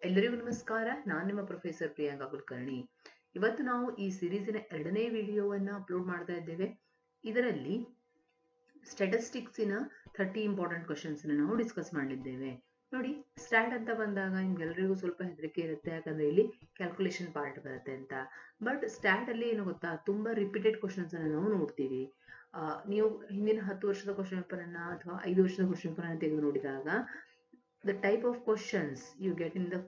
ಎಲ್ಲರಿಗೂ ನಮಸ್ಕಾರ. ನಾನು ನಿಮ್ಮ ಪ್ರೊಫೆಸರ್ ಪ್ರಿಯಾಂಕಾ ಕುಲಕರ್ಣಿ. ಇವತ್ತು ನಾವು ಈ ಸಿರೀಸಿನ 2ನೇ ವಿಡಿಯೋವನ್ನು ಅಪ್ಲೋಡ್ ಮಾಡ್ತಾ ಇದ್ದೇವೆ. ಇದರಲ್ಲಿ ಸ್ಟ್ಯಾಟಿಸ್ಟಿಕ್ಸಿನ 30 ಇಂಪಾರ್ಟೆಂಟ್ ಕ್ವಶನ್ಸ್ ನಾವು ಡಿಸ್ಕಸ್ ಮಾಡಿದ್ದೇವೆ. ನೋಡಿ, ಸ್ಟ್ಯಾಟ್ ಅಂತ ಬಂದಾಗ ನಿಮ್ಗೆಲ್ಲರಿಗೂ ಸ್ವಲ್ಪ ಹೆದರಿಕೆ ಇರುತ್ತೆ, ಯಾಕಂದ್ರೆ ಇಲ್ಲಿ ಕ್ಯಾಲ್ಕುಲೇಷನ್ ಪಾರ್ಟ್ ಬರುತ್ತೆ ಅಂತ. ಬಟ್ ಸ್ಟ್ಯಾಟ್ ಅಲ್ಲಿ ಏನು ಗೊತ್ತಾ, ತುಂಬಾ ರಿಪೀಟೆಡ್ ಕ್ವಶನ್ಸ್ ಅನ್ನು ನಾವು ನೋಡ್ತೀವಿ. ನೀವು ಹಿಂದಿನ 10 ವರ್ಷದ ಕ್ವಶನ್ ಪೇಪರ್ ಅನ್ನ ಅಥವಾ 5 ವರ್ಷದ ಕ್ವಶನ್ ಪೇಪರ್ ಅನ್ನು ತೆಗೆದು ನೋಡಿದಾಗ the type of questions you get in the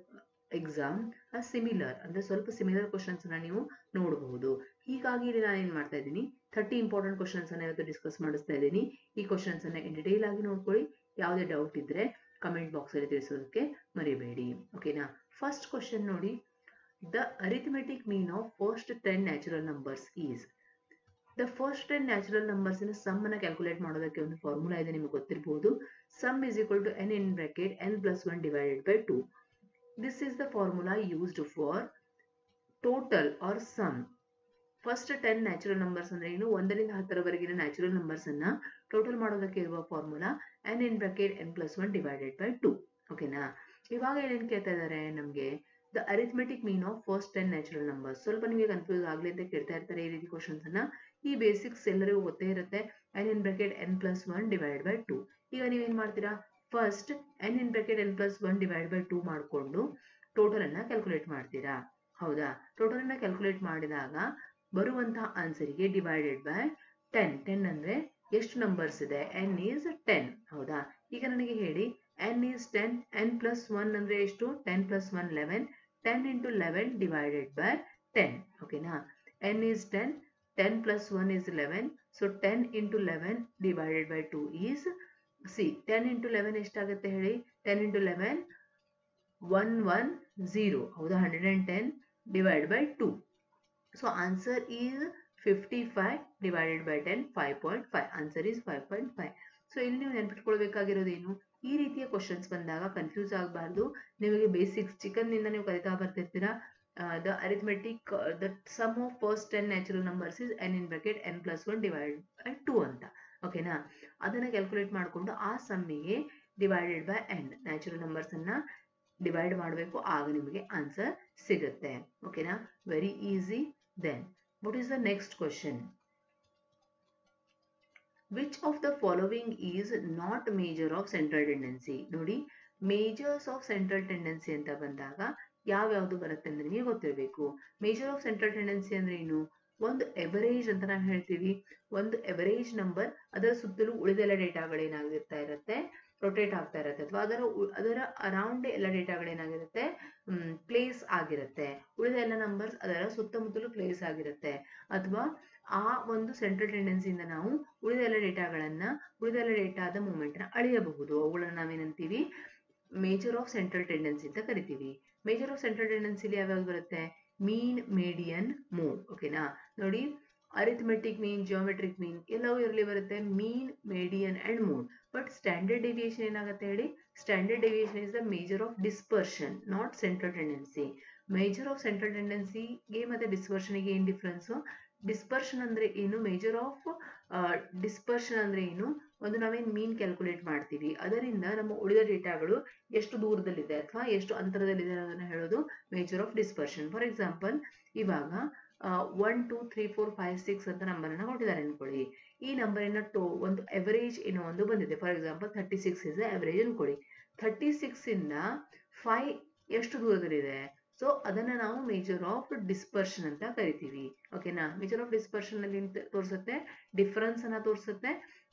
exam are similar, ಅಂದ್ರೆ ಸ್ವಲ್ಪ ಸಿಮಿಲರ್ ಕ್ವಶನ್ಸ್ ಅನ್ನ ನೀವು ನೋಡಬಹುದು. ಹೀಗಾಗಿ ಇಲ್ಲಿ ನಾನು ಏನ್ ಮಾಡ್ತಾ ಇದ್ದೀನಿ, 30 ಇಂಪಾರ್ಟೆಂಟ್ ಕ್ವಶನ್ಸ್ ಅನ್ನ ಇವತ್ತು ಡಿಸ್ಕಸ್ ಮಾಡಿಸ್ತಾ ಇದ್ದೀನಿ. ಈ ಕ್ವಶನ್ಸ್ ಅನ್ನ ಇನ್ ಡಿಟೇಲ್ ಆಗಿ ನೋಡ್ಕೊಳ್ಳಿ. ಯಾವುದೇ ಡೌಟ್ ಇದ್ರೆ ಕಮೆಂಟ್ ಬಾಕ್ಸ್ ಅಲ್ಲಿ ತಿಳಿಸೋದಕ್ಕೆ ಮರಿಬೇಡಿ, ಓಕೆನಾ. ಫಸ್ಟ್ ಕ್ವಶನ್ ನೋಡಿ, the arithmetic mean of first 10 natural numbers is. The first 10 natural numbers ಇನ ಸಮ್ ಅನ್ನ ಕ್ಯಾಲ್ಕುಲೇಟ್ ಮಾಡೋದಕ್ಕೆ ಒಂದು ಫಾರ್ಮುಲಾ ಇದೆ, ನಿಮಗೆ ಗೊತ್ತಿರಬಹುದು. Sum is equal to n in bracket n plus 1 divided by 2. This is the formula used for total or sum. First 10 natural numbers ಅಂದ್ರೆ ಏನು, 1 ರಿಂದ 10ರವರೆಗಿನ ನ್ಯಾಚುರಲ್ ನಂಬರ್ಸ್ ಅನ್ನ ಟೋಟಲ್ ಮಾಡೋದಕ್ಕೆ ಇರುವ formula n in bracket n plus 1 divided by 2, ಓಕೆನಾ. ಇವಾಗ ಏನೇನು ಕೇಳ್ತಾ ಇದ್ದಾರೆ ನಮಗೆ, the arithmetic mean of first 10 natural numbers. ಸ್ವಲ್ಪ ನಿಮಗೆ ಕನ್ಫ್ಯೂಸ್ ಆಗಲಿ ಅಂತ ಕೇಳ್ತಾ ಇರ್ತಾರೆ ಈ ರೀತಿ ಕ್ವಶನ್ಸ್ ಅನ್ನ. ಈ ಬೇಸಿಕ್ಸ್ ಎಲ್ಲರಿಗೂ ಗೊತ್ತೇ ಇರುತ್ತೆ. n in bracket n plus 1 divided by 2. ಈಗ ನೀವೇನ್ ಮಾಡ್ತೀರಾ, first n in bracket n plus 1 divided by 2 ಮಾಡಿಕೊಂಡು ಟೋಟಲ್ ಅನ್ನ ಕ್ಯಾಲ್ಕುಲೇಟ್ ಮಾಡ್ತೀರಾ, ಹೌದಾ. ಟೋಟಲ್ ಅನ್ನ ಕ್ಯಾಲ್ಕುಲೇಟ್ ಮಾಡಿದಾಗ ಬರುವಂತಹ ಆನ್ಸರಿಗೆ ಡಿವೈಡೆಡ್ ಬೈ 10 ಅಂದ್ರೆ ಎಷ್ಟು ನಂಬರ್ಸ್ ಇದೆ, n is 10, ಹೌದಾ. ಈಗ ನನಗೆ ಹೇಳಿ, n is 10, n plus 1 ಅಂದ್ರೆ ಎಷ್ಟು, 10 plus 1 11, 10 into 11 divided by 10, ಓಕೆನಾ. n is 10, 10 plus 1 is 11, so 10 into 11 divided by 2 is, see 10 into 11 ಎಷ್ಟಾಗುತ್ತೆ ಹೇಳಿ, 10 into 11 110, ಹೌದಾ. 110 divided by 2, so answer is 55 divided by 10, 5.5. answer is 5.5. So ಇಲ್ಲಿ ನೀವು ನೆನ್ಪಿಟ್ಕೊಳ್ಬೇಕಾಗಿರೋದೇನು, ಈ ರೀತಿಯ ಕ್ವಶನ್ಸ್ ಬಂದಾಗ ಕನ್ಫ್ಯೂಸ್ ಆಗಬಾರ್ದು. ನಿಮಗೆ ಬೇಸಿಕ್ಸ್ ಚಿಕನ್ ನಿಂದ ನೀವು ಕಲಿತಾ ಬರ್ತಿರ್ತೀರಾ. The arithmetic the sum of first 10 natural numbers is n in bracket n plus 1 divided by 2 ಅಂತ, ಓಕೆನಾ. ಅದನ್ನ ಕ್ಯಾಲ್ಕುಲೇಟ್ ಮಾಡಿಕೊಂಡು ಆ ಸಮ್ಮಿಗೆ divided by n natural numbers ಅನ್ನ ಡಿವೈಡ್ ಮಾಡಬೇಕು, ಆಗ ನಿಮಗೆ ಆನ್ಸರ್ ಸಿಗುತ್ತೆ, ಓಕೆನಾ. Very easy. Then what is the next question, which of the following is not measure of central tendency. ನೋಡಿ, ಮೇಜರ್ಸ್ ಆಫ್ ಸೆಂಟ್ರಲ್ ಟೆಂಡೆನ್ಸಿ ಅಂತ ಬಂದಾಗ ಯಾವ್ಯಾವುದು ಬರುತ್ತೆ ಅಂದ್ರೆ ನಿಮಗೆ ಗೊತ್ತಿರಬೇಕು. ಮೇಜರ್ ಆಫ್ ಸೆಂಟ್ರಲ್ ಟೆಂಡೆನ್ಸಿ ಅಂದ್ರೆ ಏನು, ಒಂದು ಎವರೇಜ್ ಅಂತ ನಾವು ಹೇಳ್ತೀವಿ. ಒಂದು ಎವರೇಜ್ ನಂಬರ್, ಅದರ ಸುತ್ತಲೂ ಉಳಿದೆಲ್ಲ ಡೇಟಾಗಳು ಏನಾಗಿರ್ತಾ ಇರುತ್ತೆ, ರೊಟೇಟ್ ಆಗ್ತಾ ಇರುತ್ತೆ, ಅಥವಾ ಅದರ ಅರೌಂಡ್ ಎಲ್ಲ ಡೇಟಾಗಳೇನಾಗಿರುತ್ತೆ, ಪ್ಲೇಸ್ ಆಗಿರುತ್ತೆ. ಉಳಿದ ಎಲ್ಲ ನಂಬರ್ಸ್ ಅದರ ಸುತ್ತಮುತ್ತಲು ಪ್ಲೇಸ್ ಆಗಿರುತ್ತೆ. ಅಥವಾ ಆ ಒಂದು ಸೆಂಟ್ರಲ್ ಟೆಂಡೆನ್ಸಿಯಿಂದ ನಾವು ಉಳಿದೆಲ್ಲ ಡೇಟಾದ ಮೂವ್ಮೆಂಟ್ ನ ಅಳೆಯಬಹುದು. ಅವುಗಳನ್ನ ನಾವೇನಂತೀವಿ, ಮೇಜರ್ ಆಫ್ ಸೆಂಟ್ರಲ್ ಟೆಂಡೆನ್ಸಿ ಅಂತ ಕರಿತೀವಿ. ಮೇಜರ್ ಆಫ್ ಸೆಂಟ್ರಲ್ ಟೆಂಡೆನ್ಸಿಲಿ ಯಾವ್ಯಾವ್ದು ಬರುತ್ತೆ, ಮೀನ್, ಮೀಡಿಯನ್, ಮೋಡ್, ಓಕೆನಾ. ನೋಡಿ, ಅರಿಥಮೆಟಿಕ್ ಮೀನ್, ಜಿಯೋಮೆಟ್ರಿಕ್ ಮೀನ್ ಎಲ್ಲವೂ ಇರಲಿ ಬರುತ್ತೆ, mean, median and mode. But standard deviation ಏನಾಗುತ್ತೆ ಹೇಳಿ, standard deviation is the measure of dispersion, not central tendency. Measure of central ಟೆಂಡೆನ್ಸಿಗೆ ಮತ್ತೆ ಡಿಸ್ಪರ್ಷನ್ಗೆ ಏನ್ ಡಿಫ್ರೆನ್ಸ್, ಡಿಸ್ಪರ್ಷನ್ ಅಂದ್ರೆ ಏನು, ಮೇಜರ್ ಆಫ್ ಡಿಸ್ಪರ್ಷನ್ ಅಂದ್ರೆ ಏನು, ಒಂದು ನಾವೇನ್ ಮೀನ್ ಕ್ಯಾಲ್ಕುಲೇಟ್ ಮಾಡ್ತೀವಿ, ಅದರಿಂದ ನಮ್ಮ ಉಳಿದ ಡೇಟಾಗಳು ಎಷ್ಟು ದೂರದಲ್ಲಿದೆ ಅಥವಾ ಎಷ್ಟು ಅಂತರದಲ್ಲಿದೆ ಅನ್ನೋದನ್ನ ಹೇಳೋದು major of dispersion. For example, ಇವಾಗ 1 2 3 4 5 6 ಅಂತ ನಂಬರ್ ಅನ್ನ ಕೊಟ್ಟಿದ್ದಾರೆ ಅನ್ಕೊಳ್ಳಿ. ಈ ನಂಬರಿನ ಒಂದು ಎವರೇಜ್ ಏನೋ ಒಂದು ಬಂದಿದೆ. ಫಾರ್ ಎಕ್ಸಾಂಪಲ್ 36 ಇಸ್ ಎವರೇಜ್ ಅನ್ಕೊಳ್ಳಿ. 36 ಇಂದ 5 ಎಷ್ಟು ದೂರದಲ್ಲಿದೆ, ಸೊ ಅದನ್ನ ನಾವು ಮೇಜರ್ ಆಫ್ ಡಿಸ್ಪರ್ಷನ್ ಅಂತ ಕರಿತೀವಿ, ಓಕೆನಾ. ಮೇಜರ್ ಆಫ್ ಡಿಸ್ಪರ್ಷನ್ ಅಲ್ಲಿ ತೋರಿಸುತ್ತೆ, ಡಿಫರೆನ್ಸ್ ಅನ್ನ ತೋರಿಸುತ್ತೆ.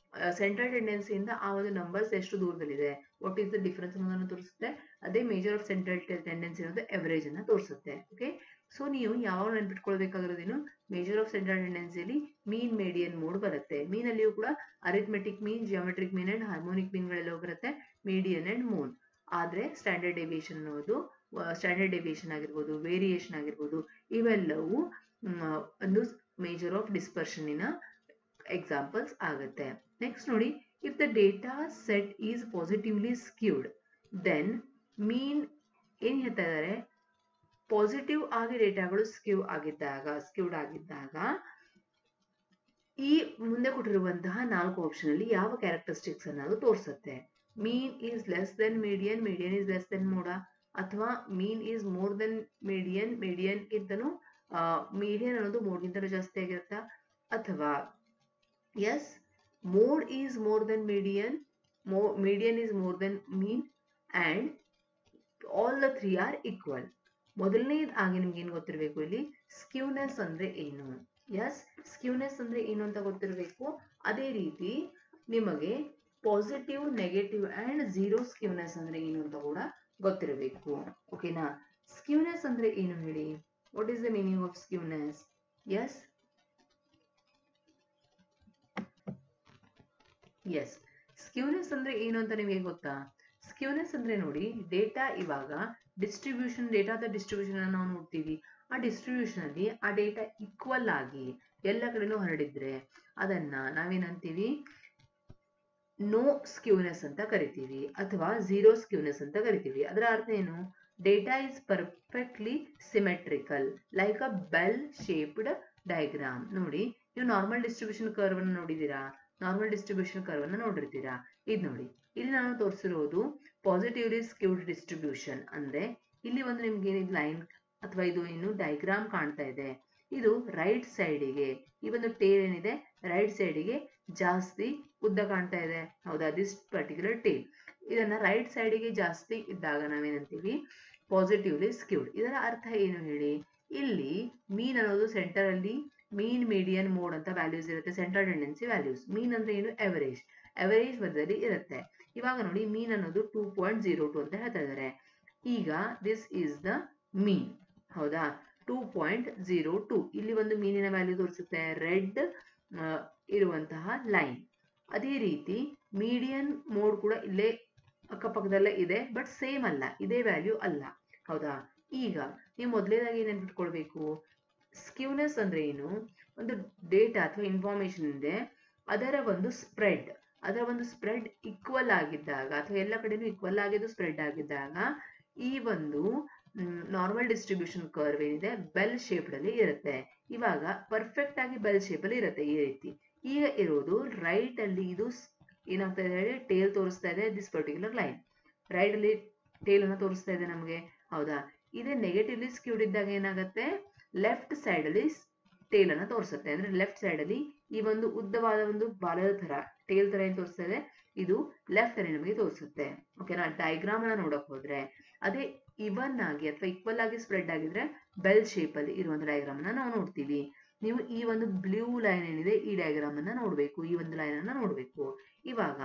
ಸೆಂಟ್ರಲ್ ಟೆಂಡೆನ್ಸಿಯಿಂದ ಆ ಒಂದು ನಂಬರ್ಸ್ ಎಷ್ಟು ದೂರದಲ್ಲಿದೆ, ವಾಟ್ ಈಸ್ ದ ಡಿಫರೆನ್ಸ್ ಅನ್ನೋದನ್ನ ತೋರಿಸುತ್ತೆ. ಅದೇ ಮೇಜರ್ ಆಫ್ ಸೆಂಟ್ರಲ್ ಟೆಂಡೆನ್ಸಿ ಅನ್ನೋದು ಎವರೇಜ್ ಅನ್ನ ತೋರಿಸುತ್ತೆ, ಓಕೆ. ಸೊ ನೀವು ಯಾವಾಗ ನೆನ್ಪಿಟ್ಕೊಳ್ಬೇಕಾಗಿರೋದೇನು, ಮೇಜರ್ ಆಫ್ ಸೆಂಟ್ರಲ್ ಟೆಂಡೆನ್ಸಿಯಲ್ಲಿ ಮೀನ್, ಮೀಡಿಯನ್, ಮೋಡ್ ಬರುತ್ತೆ. ಮೀನ್ ಅಲ್ಲಿಯೂ ಕೂಡ arithmetic mean, geometric mean and harmonic ಮೀನ್ಗಳೆಲ್ಲವೂ ಬರುತ್ತೆ, ಮೀಡಿಯನ್ ಅಂಡ್ ಮೋಡ್. ಆದ್ರೆ ಸ್ಟ್ಯಾಂಡರ್ಡ್ ಡೆವಿಯೇಷನ್ ಅನ್ನೋದು, ಸ್ಟ್ಯಾಂಡರ್ಡ್ ಡೆವಿಯೇಷನ್ ಆಗಿರ್ಬೋದು, ವೇರಿಯೇಷನ್ ಆಗಿರ್ಬೋದು, ಇವೆಲ್ಲವೂ ಒಂದು ಮೇಜರ್ ಆಫ್ ಡಿಸ್ಪರ್ಷನ್ ಇನ ಎಕ್ಸಾಂಪಲ್ಸ್ ಆಗುತ್ತೆ. ನೆಕ್ಸ್ಟ್ ನೋಡಿ, if the data set is positively skewed, then mean ಏನ್ ಹೇಳ್ತಾ ಇದ್ದಾರೆ, ಪಾಸಿಟಿವ್ ಆಗಿ ಡೇಟಾಗಳು ಸ್ಕ್ಯೂಡ್ ಆಗಿದ್ದಾಗ ಈ ಮುಂದೆ ಕೊಟ್ಟಿರುವಂತಹ 4 ಆಪ್ಷನ್ ಅಲ್ಲಿ ಯಾವ ಕ್ಯಾರೆಕ್ಟರಿಸ್ಟಿಕ್ಸ್ ಅನ್ನೋದು ತೋರಿಸುತ್ತೆ. Mean is less than median, median is less than mode, ಅಥವಾ ಅಥವಾ mean is more than median, median ಗಿಂತನೂ ಮೀಡಿಯನ್ ಅನ್ನೋದು ಮೋಡ್ಗಿಂತನೂ ಜಾಸ್ತಿ ಆಗಿರುತ್ತಾ, ಅಥವಾ ಎಸ್ mode is more than median, median is more than mean and all the three are equal. ಮೊದಲನೇದಾಗಿ ನಿಮ್ಗೆ ಏನ್ ಗೊತ್ತಿರಬೇಕು, ಇಲ್ಲಿ ಸ್ಕ್ಯೂನೆಸ್ ಅಂದ್ರೆ ಏನು, ಎಸ್ ಸ್ಕ್ಯೂನೆಸ್ ಅಂದ್ರೆ ಏನು ಅಂತ ಗೊತ್ತಿರಬೇಕು. ಅದೇ ರೀತಿ ನಿಮಗೆ positive, negative and zero skewness ಅಂದ್ರೆ ಏನು ಅಂತ ಕೂಡ ಗೊತ್ತಿರಬೇಕು. ಓಕೆನಾ? ಸ್ಕ್ಯೂನೆಸ್ ಅಂದ್ರೆ ಏನು ಹೇಳಿ, what is the meaning of skewness? Yes yes skewness ಅಂದ್ರೆ ಏನು ಅಂತ ನಿಮಗೆ ಗೊತ್ತಾ? ಸ್ಕ್ಯೂನೆಸ್ ಅಂದ್ರೆ ನೋಡಿ, ಡೇಟಾ ಇವಾಗ ಡಿಸ್ಟ್ರಿಬ್ಯೂಷನ್, ಡೇಟಾದ ಡಿಸ್ಟ್ರಿಬ್ಯೂಷನ್ ಅನ್ನು ನಾವು ನೋಡ್ತೀವಿ. ಆ ಡಿಸ್ಟ್ರಿಬ್ಯೂಷನ್ ಅಲ್ಲಿ ಆ ಡೇಟಾ ಈಕ್ವಲ್ ಆಗಿ ಎಲ್ಲ ಕಡೆನೂ ಹರಡಿದ್ರೆ ಅದನ್ನ ನಾವೇನಂತೀವಿ, ನೋ ಸ್ಕ್ಯೂನೆಸ್ ಅಂತ ಕರಿತೀವಿ, ಅಥವಾ ಝೀರೋ ಸ್ಕ್ಯೂನೆಸ್ ಅಂತ ಕರಿತೀವಿ. ಅದರ ಅರ್ಥ ಏನು? Data is perfectly symmetrical like a bell shaped diagram. ನೋಡಿ, ನೀವು ನಾರ್ಮಲ್ ಡಿಸ್ಟ್ರಿಬ್ಯೂಷನ್ ಕರ್ವ್ ಅನ್ನು ನೋಡಿದೀರಾ? ನಾರ್ಮಲ್ ಡಿಸ್ಟ್ರಿಬ್ಯೂಷನ್ ಕರ್ವ್ ಅನ್ನು ನೋಡಿರ್ತೀರಾ? ಇದು ನೋಡಿ, ಇಲ್ಲಿ ನಾನು ತೋರಿಸಿರೋದು ಪಾಸಿಟಿವ್ಲಿ ಸ್ಕ್ಯೂಡ್ ಡಿಸ್ಟ್ರಿಬ್ಯೂಷನ್. ಅಂದ್ರೆ ಇಲ್ಲಿ ಒಂದು ನಿಮ್ಗೆ ಏನಿದ್ ಲೈನ್ ಅಥವಾ ಇದು ಏನು ಡಯಾಗ್ರಾಮ್ ಕಾಣ್ತಾ ಇದೆ, ಇದು ರೈಟ್ ಸೈಡಿಗೆ, ಈ ಒಂದು ಟೇಲ್ ಏನಿದೆ ರೈಟ್ ಸೈಡಿಗೆ ಜಾಸ್ತಿ ಉದ್ದ ಕಾಣ್ತಾ ಇದೆ, ಹೌದಾ? ದಿಸ್ ಪರ್ಟಿಕ್ಯುಲರ್ ಟೇಲ್ ಇದನ್ನ ರೈಟ್ ಸೈಡಿಗೆ ಜಾಸ್ತಿ ಇದ್ದಾಗ ನಾವೇನಂತೀವಿ, ಪಾಸಿಟಿವ್ಲಿ ಸ್ಕ್ಯೂಡ್. ಇದರ ಅರ್ಥ ಏನು ಹೇಳಿ? ಇಲ್ಲಿ ಮೀನ್ ಅನ್ನೋದು ಸೆಂಟರ್ ಅಲ್ಲಿ ಮೀನ್, ಮೀಡಿಯನ್, ಮೋಡ್ ಅಂತ ವ್ಯಾಲ್ಯೂಸ್ ಇರುತ್ತೆ, ಸೆಂಟ್ರಲ್ ಟೆಂಡೆನ್ಸಿ ವ್ಯಾಲ್ಯೂಸ್. ಮೀನ್ ಅಂದ್ರೆ ಏನು? ಎವರೇಜ್, ಎವರೇಜ್ ಮಧ್ಯದಲ್ಲಿ ಇರುತ್ತೆ. ಇವಾಗ ನೋಡಿ, ಮೀನ್ ಅನ್ನೋದು 2.02 ಅಂತ ಹೇಳ್ತಾ ಇದ್ದಾರೆ. ಈಗ ದಿಸ್ ಈಸ್ ದ ಮೀನ್, ಹೌದಾ? 2.02 ಇಲ್ಲಿ ಒಂದು ಮೀನಿನ ವ್ಯಾಲ್ಯೂ ತೋರಿಸುತ್ತೆ, ರೆಡ್ ಇರುವಂತಹ ಲೈನ್. ಅದೇ ರೀತಿ ಮೀಡಿಯನ್, ಮೋಡ್ ಕೂಡ ಇಲ್ಲೇ ಅಕ್ಕಪಕ್ಕದಲ್ಲೇ ಇದೆ, ಬಟ್ ಸೇಮ್ ಅಲ್ಲ, ಇದೇ ವ್ಯಾಲ್ಯೂ ಅಲ್ಲ, ಹೌದಾ? ಈಗ ನೀವು ಮೊದಲನೇದಾಗಿ ನೆನ್ಪಿಟ್ಕೊಳ್ಬೇಕು, ಸ್ಕ್ಯೂನೆಸ್ ಅಂದ್ರೆ ಏನು? ಒಂದು ಡೇಟಾ ಅಥವಾ ಇನ್ಫಾರ್ಮೇಶನ್ ಇದೆ, ಅದರ ಒಂದು ಸ್ಪ್ರೆಡ್ ಈಕ್ವಲ್ ಆಗಿದ್ದಾಗ, ಅಥವಾ ಎಲ್ಲ ಕಡೆನೂ ಈಕ್ವಲ್ ಆಗಿದ್ದು ಸ್ಪ್ರೆಡ್ ಆಗಿದ್ದಾಗ, ಈ ಒಂದು ನಾರ್ಮಲ್ ಡಿಸ್ಟ್ರಿಬ್ಯೂಷನ್ ಕರ್ವ್ ಏನಿದೆ ಬೆಲ್ ಶೇಪ್ ಅಲ್ಲಿ ಇರುತ್ತೆ. ಇವಾಗ ಪರ್ಫೆಕ್ಟ್ ಆಗಿ ಬೆಲ್ ಶೇಪ್ ಅಲ್ಲಿ ಇರುತ್ತೆ ಈ ರೀತಿ. ಈಗ ಇರೋದು ರೈಟ್ ಅಲ್ಲಿ, ಇದು ಏನಾಗ್ತಾ ಇದೆ ಹೇಳಿ, ಟೇಲ್ ತೋರಿಸ್ತಾ ಇದೆ, ದಿಸ್ ಪರ್ಟಿಕ್ಯುಲರ್ ಲೈನ್ ರೈಟ್ ಅಲ್ಲಿ ಟೇಲ್ ಅನ್ನ ತೋರಿಸ್ತಾ ಇದೆ ನಮಗೆ, ಹೌದಾ? ಇದೇ ನೆಗೆಟಿವ್ಲಿ ಸ್ಕ್ಯೂಡ್ ಇದ್ದಾಗ ಏನಾಗುತ್ತೆ, ಲೆಫ್ಟ್ ಸೈಡ್ ಅಲ್ಲಿ ಟೇಲ್ ಅನ್ನ ತೋರಿಸುತ್ತೆ. ಅಂದ್ರೆ ಲೆಫ್ಟ್ ಸೈಡ್ ಅಲ್ಲಿ ಈ ಒಂದು ಉದ್ದವಾದ ಒಂದು ಬಾಲದ ತರ ಟೇಲ್ ತರ ಏನ್ ತೋರಿಸ್ತಾ ಇದೆ, ಇದು ಲೆಫ್ಟ್ ಅಲ್ಲಿ ನಮಗೆ ತೋರಿಸುತ್ತೆ. ಓಕೆನಾ? ಡಯಾಗ್ರಾಮ್ ಅನ್ನ ನೋಡಕ್ ಹೋದ್ರೆ ಅದೇ ಇವನ್ ಆಗಿ ಅಥವಾ ಈಕ್ವಲ್ ಆಗಿ ಸ್ಪ್ರೆಡ್ ಆಗಿದ್ರೆ ಬೆಲ್ ಶೇಪ್ ಅಲ್ಲಿ ಇರುವಂತ ಡಯಾಗ್ರಾಮ್ ಅನ್ನ ನಾವು ನೋಡ್ತೀವಿ. ನೀವು ಈ ಒಂದು ಬ್ಲೂ ಲೈನ್ ಏನಿದೆ ಈ ಡಯಾಗ್ರಾಮ್ ಅನ್ನ ನೋಡ್ಬೇಕು, ಈ ಒಂದು ಲೈನ್ ಅನ್ನ ನೋಡ್ಬೇಕು. ಇವಾಗ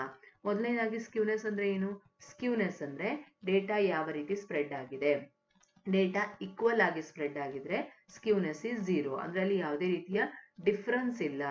ಮೊದಲನೇದಾಗಿ ಸ್ಕ್ಯೂನೆಸ್ ಅಂದ್ರೆ ಏನು? ಸ್ಕ್ಯೂನೆಸ್ ಅಂದ್ರೆ ಡೇಟಾ ಯಾವ ರೀತಿ ಸ್ಪ್ರೆಡ್ ಆಗಿದೆ. ಡೇಟಾ ಈಕ್ವಲ್ ಆಗಿ ಸ್ಪ್ರೆಡ್ ಆಗಿದ್ರೆ ಸ್ಕ್ಯೂನೆಸ್ ಇಸ್ ಝೀರೋ, ಅಂದ್ರೆ ಅಲ್ಲಿ ಯಾವುದೇ ರೀತಿಯ ಡಿಫರೆನ್ಸ್ ಇಲ್ಲ,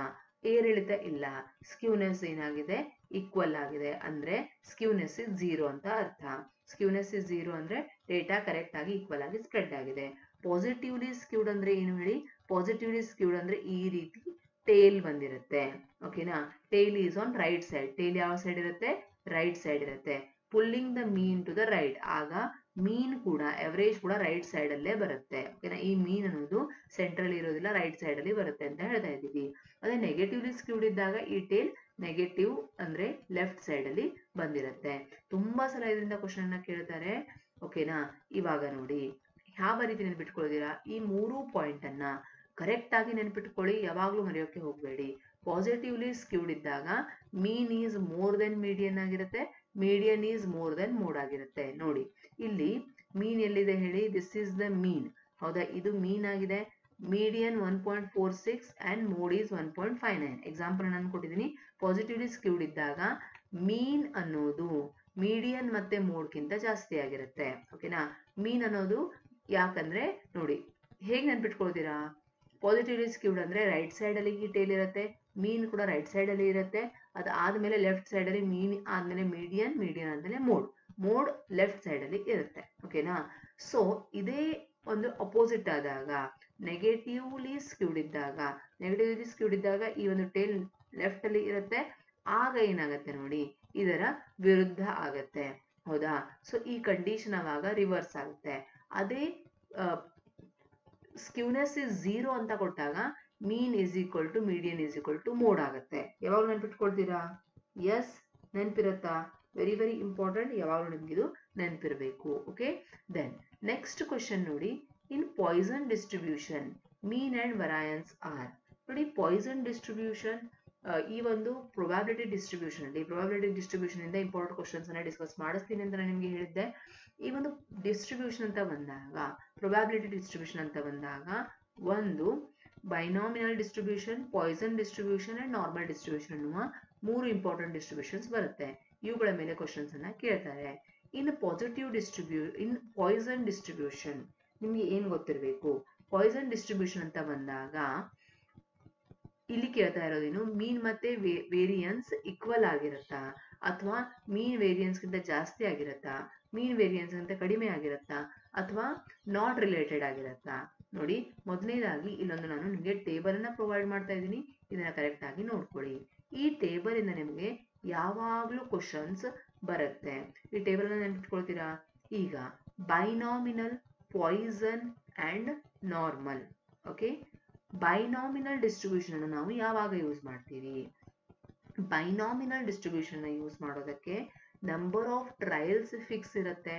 ಏರಿಳಿತ ಇಲ್ಲ. ಸ್ಕ್ಯೂನೆಸ್ ಏನಾಗಿದೆ? ಈಕ್ವಲ್ ಆಗಿದೆ, ಅಂದ್ರೆ ಸ್ಕ್ಯೂನೆಸ್ ಇಸ್ ಝೀರೋ ಅಂತ ಅರ್ಥ. ಸ್ಕ್ಯೂನೆಸ್ ಇಸ್ ಝೀರೋ ಅಂದ್ರೆ ಡೇಟಾ ಕರೆಕ್ಟ್ ಆಗಿ ಈಕ್ವಲ್ ಆಗಿ ಸ್ಪ್ರೆಡ್ ಆಗಿದೆ. ಪಾಸಿಟಿವ್ಲಿ ಸ್ಕ್ಯೂಡ್ ಅಂದ್ರೆ ಏನು ಹೇಳಿ? ಪಾಸಿಟಿವ್ಲಿ ಸ್ಕ್ಯೂಡ್ ಅಂದ್ರೆ ಈ ರೀತಿ ಟೇಲ್ ಬಂದಿರುತ್ತೆ. ಓಕೆನಾ? Tail is on right side. Tail ಯಾವ ಸೈಡ್ ಇರುತ್ತೆ? ರೈಟ್ ಸೈಡ್ ಇರುತ್ತೆ. Pulling the mean to the right, ಆಗ ಮೀನ್ ಕೂಡ, ಎವರೇಜ್ ಕೂಡ ರೈಟ್ ಸೈಡ್ ಅಲ್ಲೇ ಬರುತ್ತೆ. ಓಕೆನಾ? ಈ ಮೀನ್ ಅನ್ನೋದು ಸೆಂಟ್ರಲ್ ಇರೋದಿಲ್ಲ, ರೈಟ್ ಸೈಡ್ ಅಲ್ಲಿ ಬರುತ್ತೆ ಅಂತ ಹೇಳ್ತಾ ಇದ್ದೀವಿ. ಅದೇ ನೆಗೆಟಿವ್ಲಿ ಸ್ಕ್ಯೂಡ್ ಇದ್ದಾಗ ಈ ಟೇಲ್ ನೆಗೆಟಿವ್ ಅಂದ್ರೆ ಲೆಫ್ಟ್ ಸೈಡ್ ಅಲ್ಲಿ ಬಂದಿರುತ್ತೆ. ತುಂಬಾ ಸಲ ಇದರಿಂದ ಕ್ವಶನ್ ಅನ್ನ ಕೇಳ್ತಾರೆ. ಓಕೆನಾ? ಇವಾಗ ನೋಡಿ, ಯಾವ ರೀತಿ ನೆನ್ಪಿಟ್ಕೊಳ್ತೀರಾ? ಈ 3 ಪಾಯಿಂಟ್ ಅನ್ನ ಕರೆಕ್ಟ್ ಆಗಿ ನೆನ್ಪಿಟ್ಕೊಳ್ಳಿ, ಯಾವಾಗ್ಲೂ ಮರೆಯೋಕೆ ಹೋಗ್ಬೇಡಿ. ಪಾಸಿಟಿವ್ಲಿ ಸ್ಕ್ಯೂಡ್ ಇದ್ದಾಗ mean is more than median ಆಗಿರುತ್ತೆ, median is more than mode ಆಗಿರುತ್ತೆ. ನೋಡಿ, ಇಲ್ಲಿ ಮೀನ್ ಎಲ್ಲಿದೆ ಹೇಳಿ? ದಿಸ್ ಇಸ್ ದ ಮೀನ್, ಹೌದಾ? ಇದು ಮೀನ್ ಆಗಿದೆ. Median 1.46 and mode is 1.59. Example ನಾನು ಕೊಟ್ಟಿದ್ದೀನಿ. ಪಾಸಿಟಿವ್ಲಿ ಸ್ಕ್ಯೂಡ್ ಇದ್ದಾಗ ಮೀನ್ ಅನ್ನೋದು ಮೀಡಿಯನ್ ಮತ್ತೆ ಮೋಡ್ಗಿಂತ ಜಾಸ್ತಿ ಆಗಿರುತ್ತೆ. ಓಕೆನಾ? ಮೀನ್ ಅನ್ನೋದು ಯಾಕಂದ್ರೆ ನೋಡಿ, ಹೇಗೆ ನೆನ್ಪಿಟ್ಕೊಳ್ತೀರಾ? ಪಾಸಿಟಿವ್ಲಿ ಸ್ಕ್ಯೂಡ್ ಅಂದ್ರೆ ರೈಟ್ ಸೈಡ್ ಅಲ್ಲಿ ಈ ಟೇಲ್ ಇರುತ್ತೆ, ಮೀನ್ ಕೂಡ ರೈಟ್ ಸೈಡ್ ಅಲ್ಲಿ ಇರುತ್ತೆ. ಅದಾದ್ಮೇಲೆ ಲೆಫ್ಟ್ ಸೈಡ್ ಅಲ್ಲಿ ಮೀನ್ ಆದ್ಮೇಲೆ ಮೀಡಿಯನ್, ಮೀಡಿಯನ್ ಆದ್ಮೇಲೆ ಮೋಡ್, ಮೋಡ್ ಲೆಫ್ಟ್ ಸೈಡ್ ಅಲ್ಲಿ ಇರುತ್ತೆ. ಓಕೆನಾ? ಸೊ ಇದೇ ಒಂದು ಅಪೋಸಿಟ್ ಆದಾಗ, ನೆಗೆಟಿವ್ಲಿ ಸ್ಕ್ಯೂಡ್ ಇದ್ದಾಗ ಈ ಒಂದು ಟೇಲ್ ಲೆಫ್ಟ್ ಅಲ್ಲಿ ಇರುತ್ತೆ, ಆಗ ಏನಾಗತ್ತೆ ನೋಡಿ, ಇದರ ವಿರುದ್ಧ ಆಗತ್ತೆ, ಹೌದಾ? ಸೊ ಈ ಕಂಡೀಷನ್ ಆವಾಗ ರಿವರ್ಸ್ ಆಗುತ್ತೆ. ಅದೇ ಸ್ಕ್ಯೂನೆಸ್ ಇಸ್ ಝೀರೋ ಅಂತ ಕೊಟ್ಟಾಗ mean is equal to median is equal to mode ಆಗುತ್ತೆ. ಯಾವಾಗ ನೆನ್ಪಿಟ್ಕೊಳ್ತೀರಾ? ಎಸ್, ನೆನ್ಪಿರುತ್ತಾ? ವೆರಿ ವೆರಿ ಇಂಪಾರ್ಟೆಂಟ್, ಯಾವಾಗಲೂ ನಿಮ್ಗಿದು ನೆನ್ಪಿರ್ಬೇಕು. ಓಕೆ, ದೆನ್ ನೆಕ್ಸ್ಟ್ ಕ್ವಶನ್ ನೋಡಿ, in Poisson distribution mean and variance are. ನೋಡಿ ಪಾಯ್ಸನ್ ಡಿಸ್ಟ್ರಿಬ್ಯೂಷನ್, ಈ ಒಂದು ಪ್ರೊಬ್ಯಾಬಿಲಿಟಿ ಡಿಸ್ಟ್ರಿಬ್ಯೂಷನ್ ಅಲ್ಲಿ, ಪ್ರೊಬ್ಯಾಬಿಲಿಟಿ ಡಿಸ್ಟ್ರಿಬ್ಯೂಷನ್ ಇಂದ ಇಂಪಾರ್ಟೆಂಟ್ ಕ್ವಶನ್ಸ್ ಅನ್ನ ಡಿಸ್ಕಸ್ ಮಾಡಿಸ್ತೀನಿ ಅಂತ ನಾನು ನಿಮಗೆ ಹೇಳಿದ್ದೆ. ಈ ಒಂದು ಡಿಸ್ಟ್ರಿಬ್ಯೂಷನ್ ಅಂತ ಬಂದಾಗ, ಪ್ರೊಬ್ಯಾಬಿಲಿಟಿ ಡಿಸ್ಟ್ರಿಬ್ಯೂಷನ್ ಅಂತ ಬಂದಾಗ, ಒಂದು binomial distribution, Poisson distribution and normal distribution ಅನ್ನುವ 3 ಇಂಪಾರ್ಟೆಂಟ್ ಡಿಸ್ಟ್ರಿಬ್ಯೂಷನ್ಸ್ ಬರುತ್ತೆ. ಇವುಗಳ ಮೇಲೆ ಕ್ವಶನ್ಸ್ ಅನ್ನ ಕೇಳ್ತಾರೆ. ಇನ್ ಪಾಯ್ಸನ್ ಡಿಸ್ಟ್ರಿಬ್ಯೂಷನ್ ನಿಮ್ಗೆ ಏನ್ ಗೊತ್ತಿರಬೇಕು? ಪಾಯ್ಸನ್ ಡಿಸ್ಟ್ರಿಬ್ಯೂಷನ್ ಅಂತ ಬಂದಾಗ ಇಲ್ಲಿ ಕೇಳ್ತಾ ಇರೋದೇನು, ಮೀನ್ ಮತ್ತೆ ವೇರಿಯನ್ಸ್ ಈಕ್ವಲ್ ಆಗಿರುತ್ತಾ, ಅಥವಾ ಮೀನ್ ವೇರಿಯನ್ಸ್ ಗಿಂತ ಜಾಸ್ತಿ ಆಗಿರುತ್ತಾ, ಮೀನ್ ವೇರಿಯನ್ಸ್ ಗಿಂತ ಕಡಿಮೆ ಆಗಿರುತ್ತಾ, ಅಥವಾ ನಾಟ್ ರಿಲೇಟೆಡ್ ಆಗಿರುತ್ತಾ? ನೋಡಿ, ಮೊದಲನೇದಾಗಿ ಇಲ್ಲೊಂದು ನಾನು ನಿಮಗೆ ಟೇಬಲ್ ಅನ್ನ ಪ್ರೊವೈಡ್ ಮಾಡ್ತಾ ಇದ್ದೀನಿ, ಇದನ್ನ ಕರೆಕ್ಟ್ ಆಗಿ ನೋಡ್ಕೊಳ್ಳಿ. ಈ ಟೇಬಲ್ ಇಂದ ನಿಮಗೆ ಯಾವಾಗ್ಲೂ ಕ್ವಶನ್ಸ್ ಬರುತ್ತೆ. ಈ ಟೇಬಲ್ ಅನ್ನ ನೆನ್ಪಿಟ್ಕೊಳ್ತೀರಾ? ಈಗ binomial, Poisson and normal. Okay, binomial distribution ಅನ್ನು ನಾವು ಯಾವಾಗ ಯೂಸ್ ಮಾಡ್ತೀವಿ? ಬೈನಾಮಿನಲ್ ಡಿಸ್ಟ್ರಿಬ್ಯೂಷನ್ ಯೂಸ್ ಮಾಡೋದಕ್ಕೆ ನಂಬರ್ ಆಫ್ ಟ್ರಯಲ್ಸ್ ಫಿಕ್ಸ್ ಇರುತ್ತೆ.